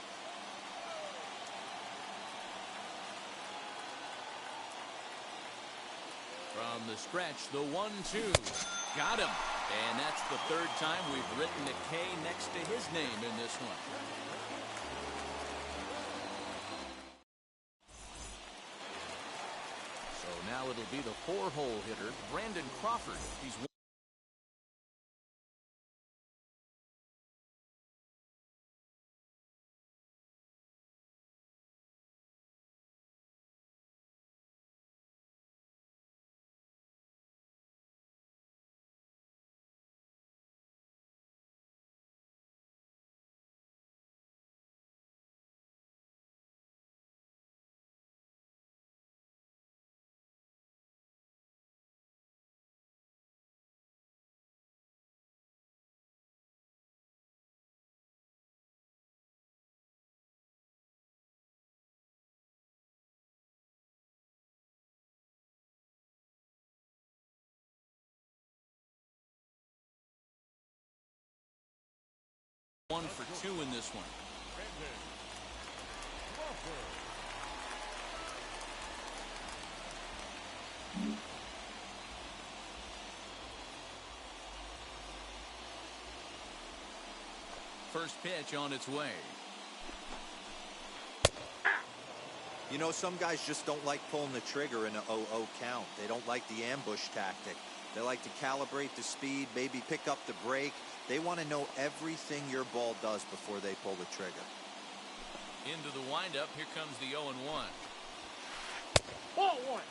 [SPEAKER 1] From the stretch, the 1-2. Got him. And that's the 3rd time we've written a K next to his name in this one. So now it'll be the 4-hole hitter, Brandon Crawford. He's one for 2 in this one. First pitch on its way.
[SPEAKER 3] You know, some guys just don't like pulling the trigger in an 0-0 count. They don't like the ambush tactic. They like to calibrate the speed, maybe pick up the break, They want to know everything your ball does before they pull the trigger.
[SPEAKER 1] Into the windup, here comes the 0-1.
[SPEAKER 2] Ball one.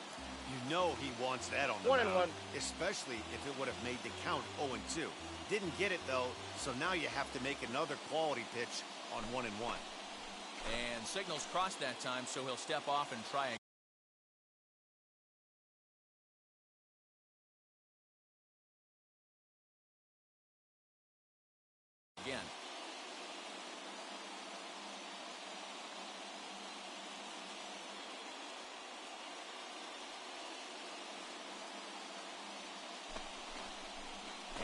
[SPEAKER 5] You know he wants that on the
[SPEAKER 2] 1-1.
[SPEAKER 5] especially if it would have made the count 0-2. Didn't get it, though, so now you have to make another quality pitch on 1-1.
[SPEAKER 1] And signals crossed that time, so he'll step off and try again.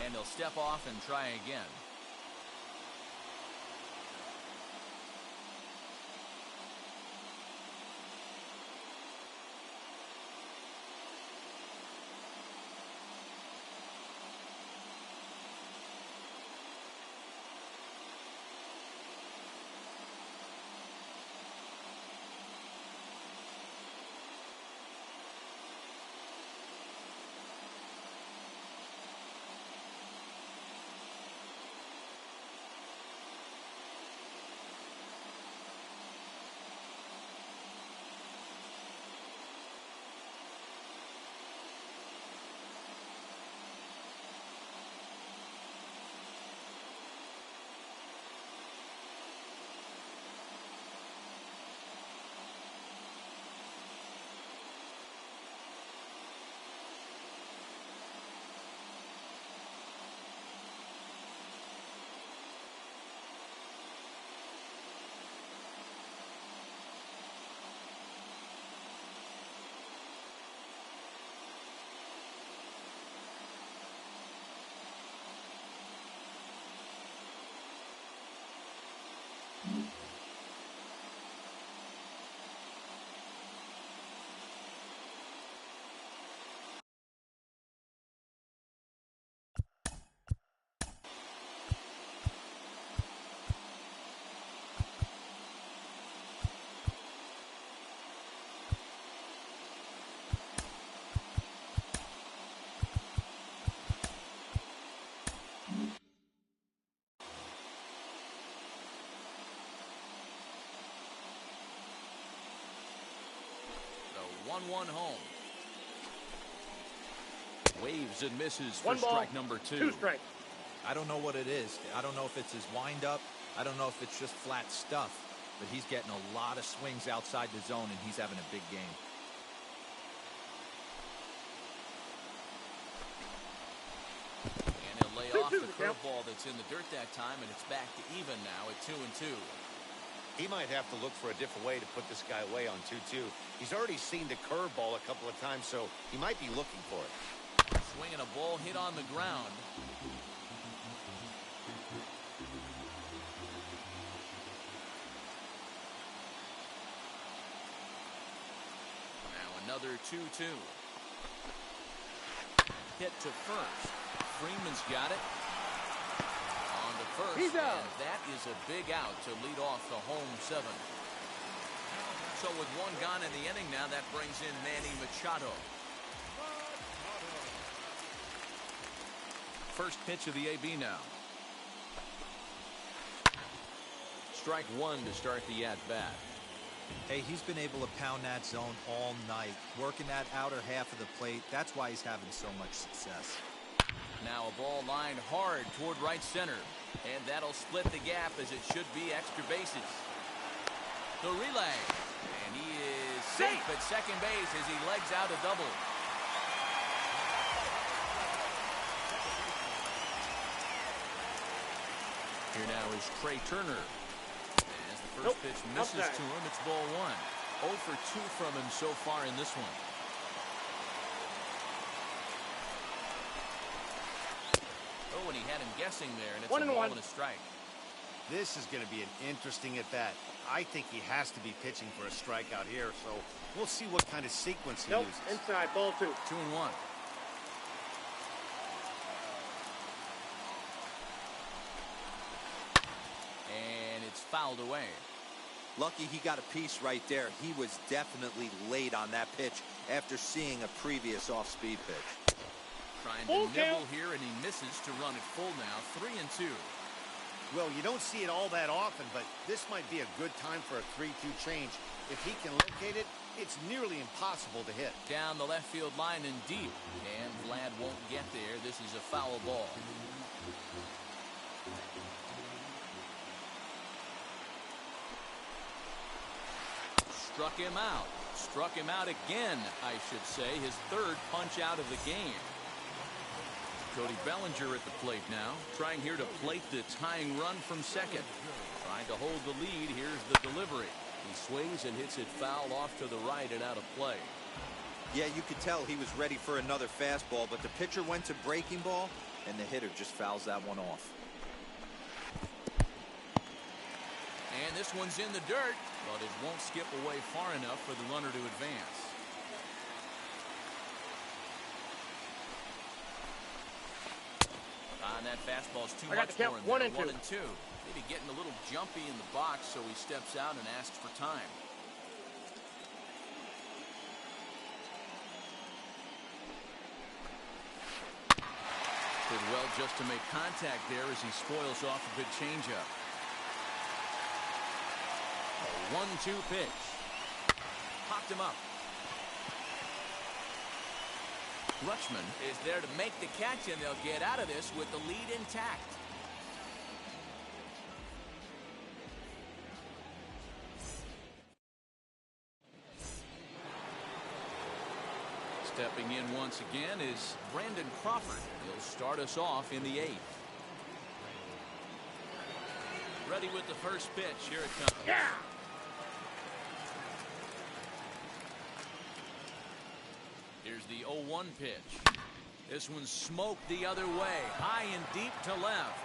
[SPEAKER 1] And he'll step off and try again. The 1-1 home. Waves and misses for strike number 2.
[SPEAKER 2] 2 strikes.
[SPEAKER 3] I don't know what it is. I don't know if it's his windup. I don't know if it's just flat stuff. But he's getting a lot of swings outside the zone, and he's having a big game.
[SPEAKER 1] And he'll lay off the curveball that's in the dirt that time, and it's back to even now at 2-2.
[SPEAKER 5] He might have to look for a different way to put this guy away on 2-2. He's already seen the curveball a couple of times, so he might be looking for it.
[SPEAKER 1] Swinging a ball hit on the ground. Now another 2-2. Hit to first. Freeman's got it. On to first.
[SPEAKER 2] He's out.
[SPEAKER 1] And that is a big out to lead off the home 7. So with one gone in the inning now, that brings in Manny Machado. First pitch of the AB now. Strike 1 to start the at-bat.
[SPEAKER 3] Hey, he's been able to pound that zone all night, working that outer half of the plate. That's why he's having so much success.
[SPEAKER 1] Now a ball lined hard toward right center. And that'll split the gap as it should be extra bases. The relay. And he is safe at second base as he legs out a double. Here now is Trey Turner. As the first pitch misses to him, it's ball 1. 0 for 2 from him so far in this one. Oh, and he had him guessing there, and it's a ball and a strike.
[SPEAKER 5] This is going to be an interesting at-bat. I think he has to be pitching for a strikeout here, so we'll see what kind of sequence he uses.
[SPEAKER 2] Inside, ball 2.
[SPEAKER 1] 2-1. And it's fouled away.
[SPEAKER 3] Lucky he got a piece right there. He was definitely late on that pitch after seeing a previous off-speed pitch.
[SPEAKER 1] Trying
[SPEAKER 2] Full
[SPEAKER 1] to nibble
[SPEAKER 2] count.
[SPEAKER 1] here, and he misses to run it full now. 3-2.
[SPEAKER 5] Well, you don't see it all that often, but this might be a good time for a 3-2 change. If he can locate it, it's nearly impossible to hit.
[SPEAKER 1] Down the left field line and deep. And Vlad won't get there. This is a foul ball. Struck him out. Struck him out again, I should say. His third punch out of the game. Cody Bellinger at the plate now. Trying here to plate the tying run from second. Trying to hold the lead. Here's the delivery.
[SPEAKER 6] He swings and hits it foul off to the right and out of play.
[SPEAKER 3] Yeah, you could tell he was ready for another fastball, but the pitcher went to breaking ball, and the hitter just fouls that one off.
[SPEAKER 1] And this one's in the dirt, but it won't skip away far enough for the runner to advance. On that fastball's too much for him.
[SPEAKER 2] 1 and 2.
[SPEAKER 1] 1 and 2. Maybe getting a little jumpy in the box, so he steps out and asks for time. Did well just to make contact there as he spoils off a good changeup. A 1-2 pitch. Popped him up. Rutschman is there to make the catch, and they'll get out of this with the lead intact. Stepping in once again is Brandon Crawford. He'll start us off in the 8th. Ready with the first pitch. Here it comes.
[SPEAKER 2] Yeah.
[SPEAKER 1] Here's the 0-1 pitch. This one's smoked the other way. High and deep to left.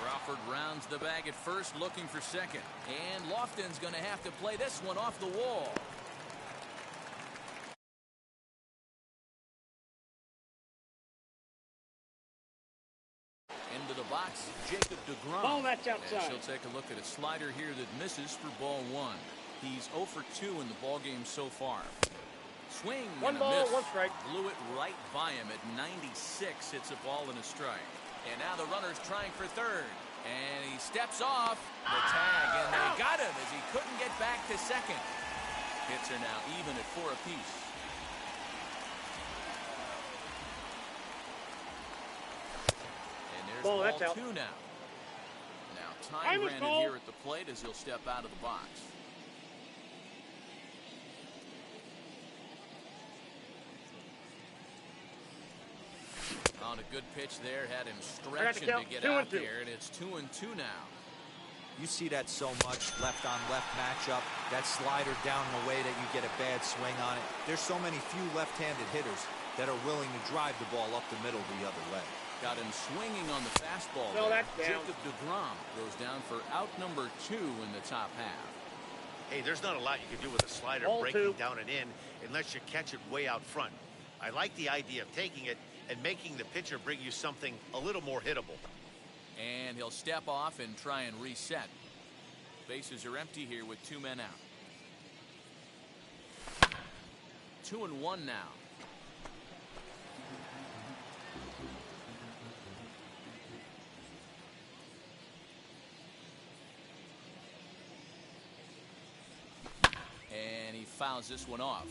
[SPEAKER 1] Crawford rounds the bag at first, looking for second. And Lofton's going to have to play this one off the wall. Into the box, Jacob deGrom.
[SPEAKER 2] Ball, that's outside.
[SPEAKER 1] And she'll take a look at a slider here that misses for ball 1. He's 0 for 2 in the ball game so far. Swing
[SPEAKER 2] One
[SPEAKER 1] and a
[SPEAKER 2] ball,
[SPEAKER 1] miss.
[SPEAKER 2] 1 strike.
[SPEAKER 1] Blew it right by him at 96. Hits a ball and a strike. And now the runner's trying for third. And he steps off the tag, and they got him as he couldn't get back to second. Hits are now even at 4 apiece. And there's
[SPEAKER 2] Ball,
[SPEAKER 1] ball
[SPEAKER 2] that's out.
[SPEAKER 1] 2 now. Now time
[SPEAKER 2] Time is
[SPEAKER 1] granted
[SPEAKER 2] called.
[SPEAKER 1] here at the plate as he'll step out of the box. On a good pitch there, had him stretching to get out there, and it's 2-2 now.
[SPEAKER 3] You see that so much, left-on-left matchup, that slider down the way that you get a bad swing on it. There's so many few left-handed hitters that are willing to drive the ball up the middle the other way.
[SPEAKER 1] Got him swinging on the fastball.
[SPEAKER 2] No,
[SPEAKER 1] there.
[SPEAKER 2] that's down.
[SPEAKER 1] Jacob deGrom goes down for out number 2 in the top half.
[SPEAKER 5] Hey, there's not a lot you can do with a slider
[SPEAKER 2] Ball
[SPEAKER 5] breaking
[SPEAKER 2] 2.
[SPEAKER 5] down and in unless you catch it way out front. I like the idea of taking it and making the pitcher bring you something a little more hittable.
[SPEAKER 1] And he'll step off and try and reset. Bases are empty here with 2 men out. 2-1 now. And he fouls this one off.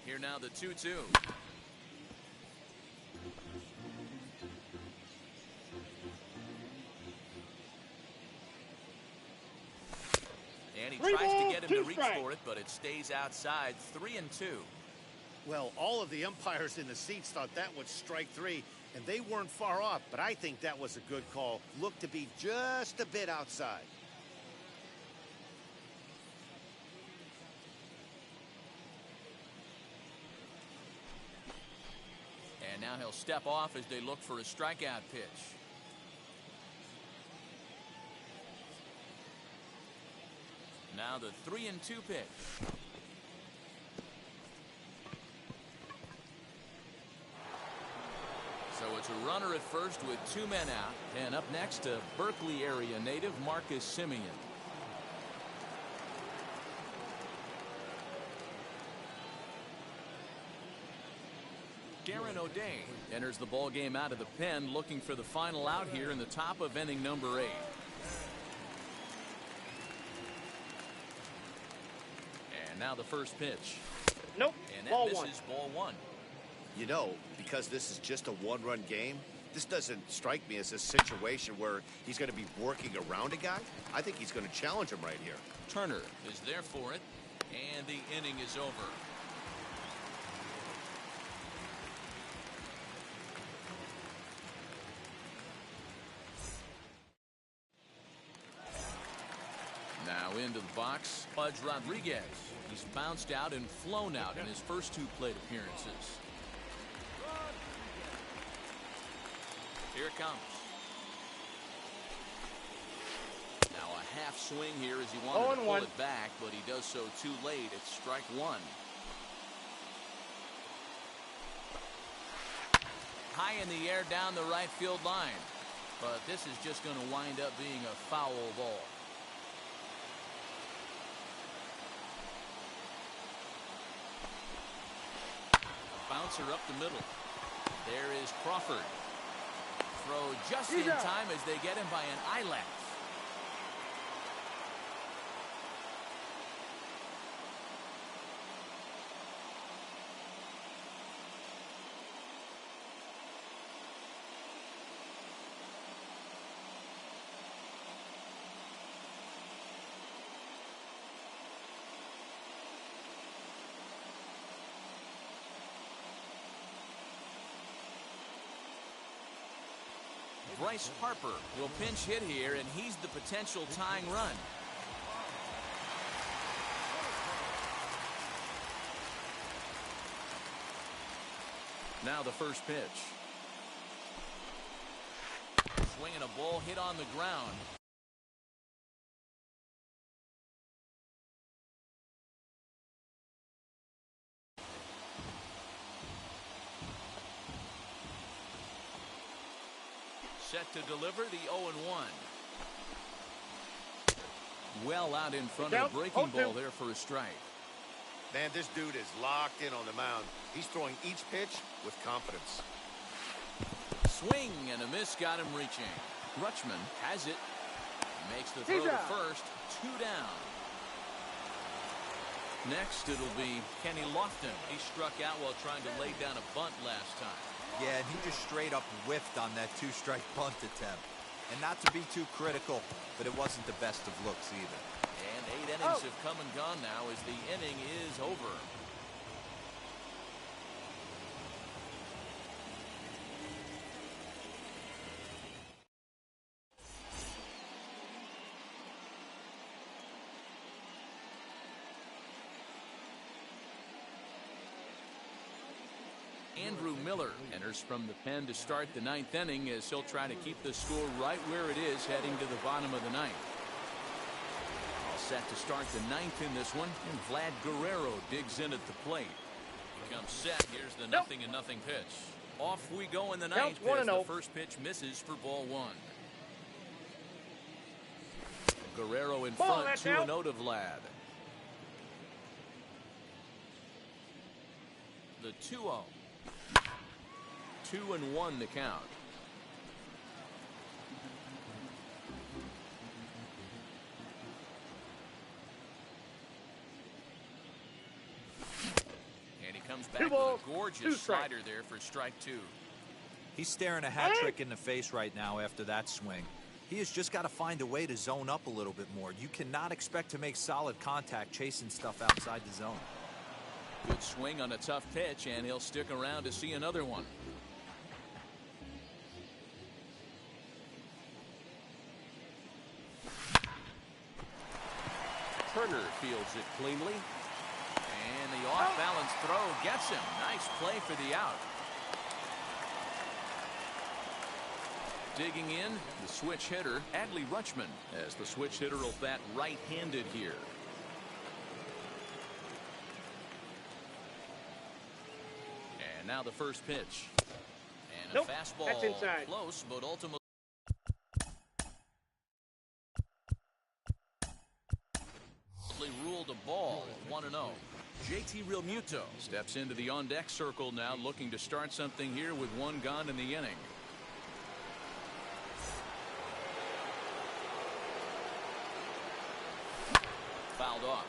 [SPEAKER 1] Here now the 2-2. And he tries to get him to reach for it, but it stays outside. 3-2.
[SPEAKER 5] Well, all of the umpires in the seats thought that was strike 3, And they weren't far off, but I think that was a good call. Looked to be just a bit outside.
[SPEAKER 1] And now he'll step off as they look for a strikeout pitch. Now the 3-2 pitch. So it's a runner at first with 2 men out. And up next, a Berkeley area native, Marcus Semien. Garen O'Day enters the ball game out of the pen, looking for the final out here in the top of inning number 8. And now the first pitch.
[SPEAKER 2] Nope.
[SPEAKER 1] And that
[SPEAKER 2] Ball
[SPEAKER 1] misses
[SPEAKER 2] one.
[SPEAKER 1] ball one.
[SPEAKER 5] You know, because this is just a one-run game, this doesn't strike me as a situation where he's going to be working around a guy. I think he's going to challenge him right here.
[SPEAKER 1] Turner is there for it, and the inning is over. Now into the box, Pudge Rodriguez. He's bounced out and flown out in his first 2 plate appearances. Here it comes. Now a half swing here as he wanted to pull it back, but he does so too late. It's strike 1. High in the air down the right field line. But this is just going to wind up being a foul ball. Bouncer up the middle. There is Crawford. Throw just in time as they get him by an eyelash. Bryce Harper will pinch hit here, and he's the potential tying run. Now the first pitch. Swinging a ball hit on the ground. Set to deliver the 0-1. Well out in front of the breaking ball there for a strike.
[SPEAKER 5] Man, this dude is locked in on the mound. He's throwing each pitch with confidence.
[SPEAKER 1] Swing and a miss got him reaching. Rutschman has it. Makes the throw to first. 2 down. Next it'll be Kenny Lofton. He struck out while trying to lay down a bunt last time.
[SPEAKER 3] Yeah, and he just straight up whiffed on that 2-strike bunt attempt. And not to be too critical, but it wasn't the best of looks either.
[SPEAKER 1] And 8 innings have come and gone now as the inning is over. Andrew Miller enters from the pen to start the 9th inning as he'll try to keep the score right where it is heading to the bottom of the 9th. All set to start the 9th in this one, and Vlad Guerrero digs in at the plate. He comes set. Here's the 0-0 pitch. Off we go in the 9th as the first pitch misses for ball 1. Guerrero in front, 2-0 to Vlad. The 2-0. 2-1 to count. And he comes back with a gorgeous slider there for strike 2.
[SPEAKER 3] He's staring a hat trick in the face right now after that swing. He has just got to find a way to zone up a little bit more. You cannot expect to make solid contact chasing stuff outside the zone.
[SPEAKER 1] Good swing on a tough pitch, and he'll stick around to see another one. Turner fields it cleanly. And the off-balance throw gets him. Nice play for the out. Digging in, the switch hitter, Adley Rutschman, as the switch hitter will bat right-handed here. And now the first pitch. And a fastball
[SPEAKER 2] that's inside.
[SPEAKER 1] close, but ultimately ruled a ball, 1-0. JT Realmuto steps into the on-deck circle now, looking to start something here with one gone in the inning. Fouled off.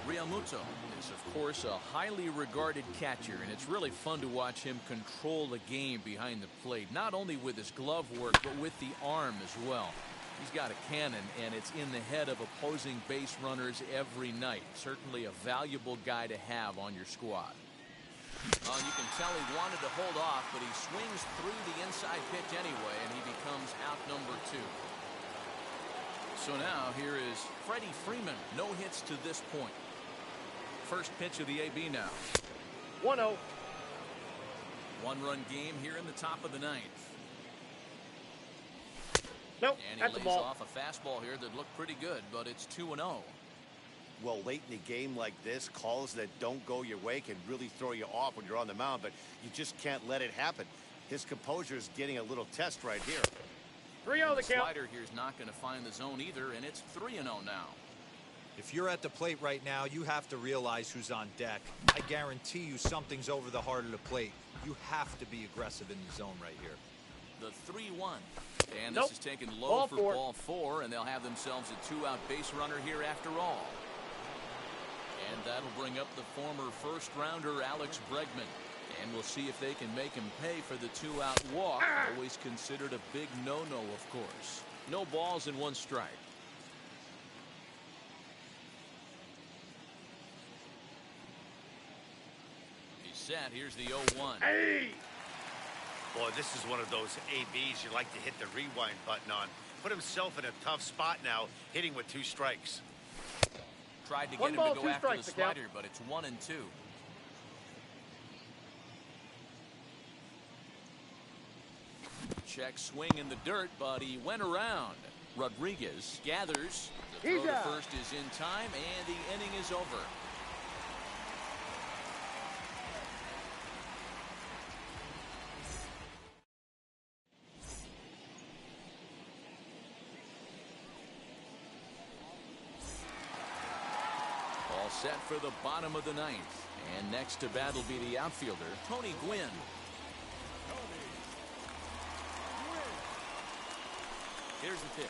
[SPEAKER 1] Realmuto is, of course, a highly regarded catcher, and it's really fun to watch him control the game behind the plate, not only with his glove work, but with the arm as well. He's got a cannon, and it's in the head of opposing base runners every night. Certainly a valuable guy to have on your squad. You can tell he wanted to hold off, but he swings through the inside pitch anyway, and he becomes out number 2. So now here is Freddie Freeman. No hits to this point. First pitch of the AB now.
[SPEAKER 2] 1-0.
[SPEAKER 1] One-run game here in the top of the 9th.
[SPEAKER 2] Nope,
[SPEAKER 1] And
[SPEAKER 2] that's
[SPEAKER 1] he
[SPEAKER 2] a
[SPEAKER 1] lays
[SPEAKER 2] ball.
[SPEAKER 1] off a fastball here that looked pretty good, but it's 2-0.
[SPEAKER 5] Well, late in the game like this, calls that don't go your way can really throw you off when you're on the mound, but you just can't let it happen. His composure is getting a little test right here.
[SPEAKER 2] 3-0 the
[SPEAKER 1] The
[SPEAKER 2] count.
[SPEAKER 1] slider here is not going to find the zone either, and it's 3-0 now.
[SPEAKER 3] If you're at the plate right now, you have to realize who's on deck. I guarantee you something's over the heart of the plate. You have to be aggressive in the zone right here.
[SPEAKER 1] The 3-1. And
[SPEAKER 2] Nope.
[SPEAKER 1] this is taken low
[SPEAKER 2] Ball
[SPEAKER 1] for
[SPEAKER 2] four.
[SPEAKER 1] ball 4, and they'll have themselves a 2-out base runner here after all. And that'll bring up the former first-rounder Alex Bregman. And we'll see if they can make him pay for the 2-out walk. Always considered a big no-no, of course. No balls and 1 strike. He's set. Here's the 0-1.
[SPEAKER 2] Hey!
[SPEAKER 5] Boy, this is one of those ABs you like to hit the rewind button on. Put himself in a tough spot now, hitting with 2 strikes.
[SPEAKER 1] Tried to get
[SPEAKER 2] One
[SPEAKER 1] him
[SPEAKER 2] ball,
[SPEAKER 1] to go
[SPEAKER 2] 2
[SPEAKER 1] after the
[SPEAKER 2] strikes, the count.
[SPEAKER 1] slider, but it's 1-2. Check swing in the dirt, but he went around. Rodriguez gathers. The throw
[SPEAKER 2] He's
[SPEAKER 1] to
[SPEAKER 2] out.
[SPEAKER 1] first is in time, and the inning is over. All set for the bottom of the 9th. And next to bat will be the outfielder, Tony Gwynn. Here's the pitch.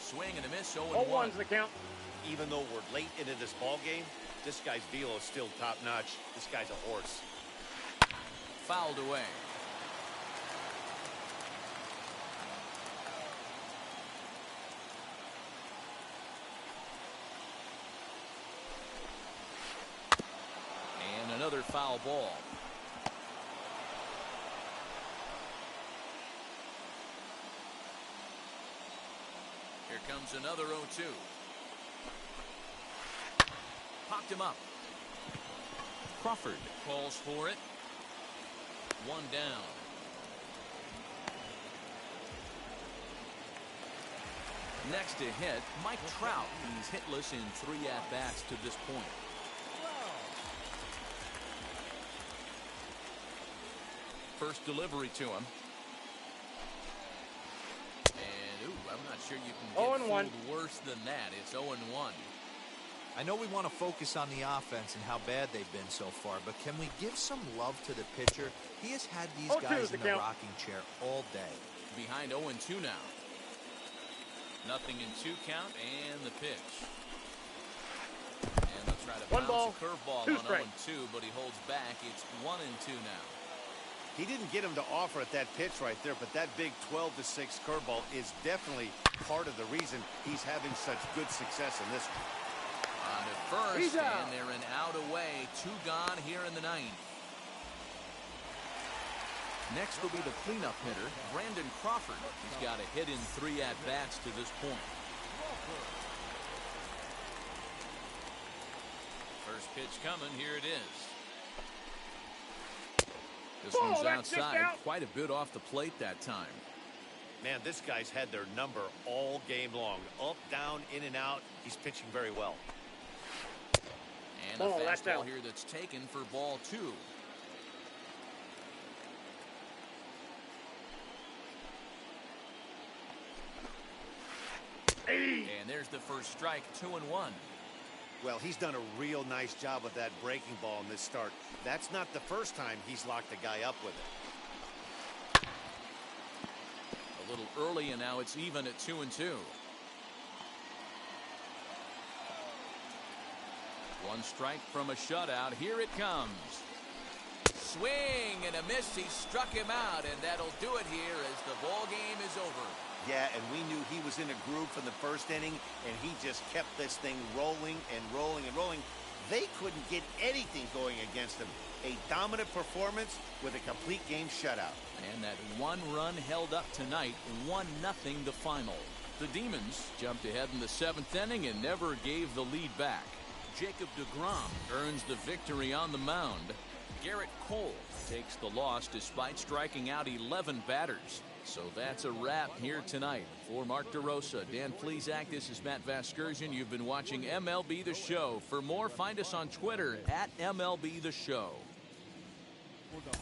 [SPEAKER 1] Swing and a miss, 0-1.
[SPEAKER 2] 0-1's the count.
[SPEAKER 5] Even though we're late into this ball game, this guy's velo is still top-notch. This guy's a horse.
[SPEAKER 1] Fouled away. And another foul ball. Here comes another 0-2. Popped him up. Crawford calls for it. 1 down. Next to hit, Mike Trout. He's hitless in 3 at-bats to this point. First delivery to him. And, ooh, I'm not sure you can get
[SPEAKER 2] 0-1.
[SPEAKER 1] fooled worse than that. It's 0-1.
[SPEAKER 3] I know we want to focus on the offense and how bad they've been so far, but can we give some love to the pitcher? He has had these
[SPEAKER 2] 0-2
[SPEAKER 3] guys
[SPEAKER 2] is the
[SPEAKER 3] in the
[SPEAKER 2] count.
[SPEAKER 3] rocking chair all day.
[SPEAKER 1] Behind 0-2 now. Nothing in 2 count, and the pitch. And they'll try to
[SPEAKER 2] One
[SPEAKER 1] bounce
[SPEAKER 2] ball,
[SPEAKER 1] a curveball
[SPEAKER 2] 2
[SPEAKER 1] on
[SPEAKER 2] strikes.
[SPEAKER 1] 0-2, but he holds back. It's 1-2 now.
[SPEAKER 5] He didn't get him to offer at that pitch right there, but that big 12-6 curveball is definitely part of the reason he's having such good success in this one.
[SPEAKER 1] On to first,
[SPEAKER 2] He's out.
[SPEAKER 1] and they're an out away. 2 gone here in the 9th. Next will be the cleanup hitter, Brandon Crawford. He's got a hit in 3 at-bats to this point. First pitch coming. Here it is. This one's outside. Quite a bit off the plate that time.
[SPEAKER 5] Man, this guy's had their number all game long. Up, down, in and out. He's pitching very well.
[SPEAKER 1] And a fastball here that's taken for ball 2. And there's the first strike, 2-1.
[SPEAKER 5] Well, he's done a real nice job with that breaking ball in this start. That's not the first time he's locked the guy up with it.
[SPEAKER 1] A little early, and now it's even at 2-2. One strike from a shutout. Here it comes. Swing and a miss. He struck him out, and that'll do it here as the ball game is over.
[SPEAKER 5] Yeah, and we knew he was in a groove from the first inning, and he just kept this thing rolling and rolling and rolling. They couldn't get anything going against him. A dominant performance with a complete game shutout.
[SPEAKER 1] And that one run held up tonight, 1-0 the final. The Demons jumped ahead in the 7th inning and never gave the lead back. Jacob deGrom earns the victory on the mound. Garrett Cole takes the loss despite striking out 11 batters. So that's a wrap here tonight. For Mark DeRosa, Dan Plesac, this is Matt Vasgersian. You've been watching MLB The Show. For more, find us on Twitter at MLB The Show.
[SPEAKER 4] For the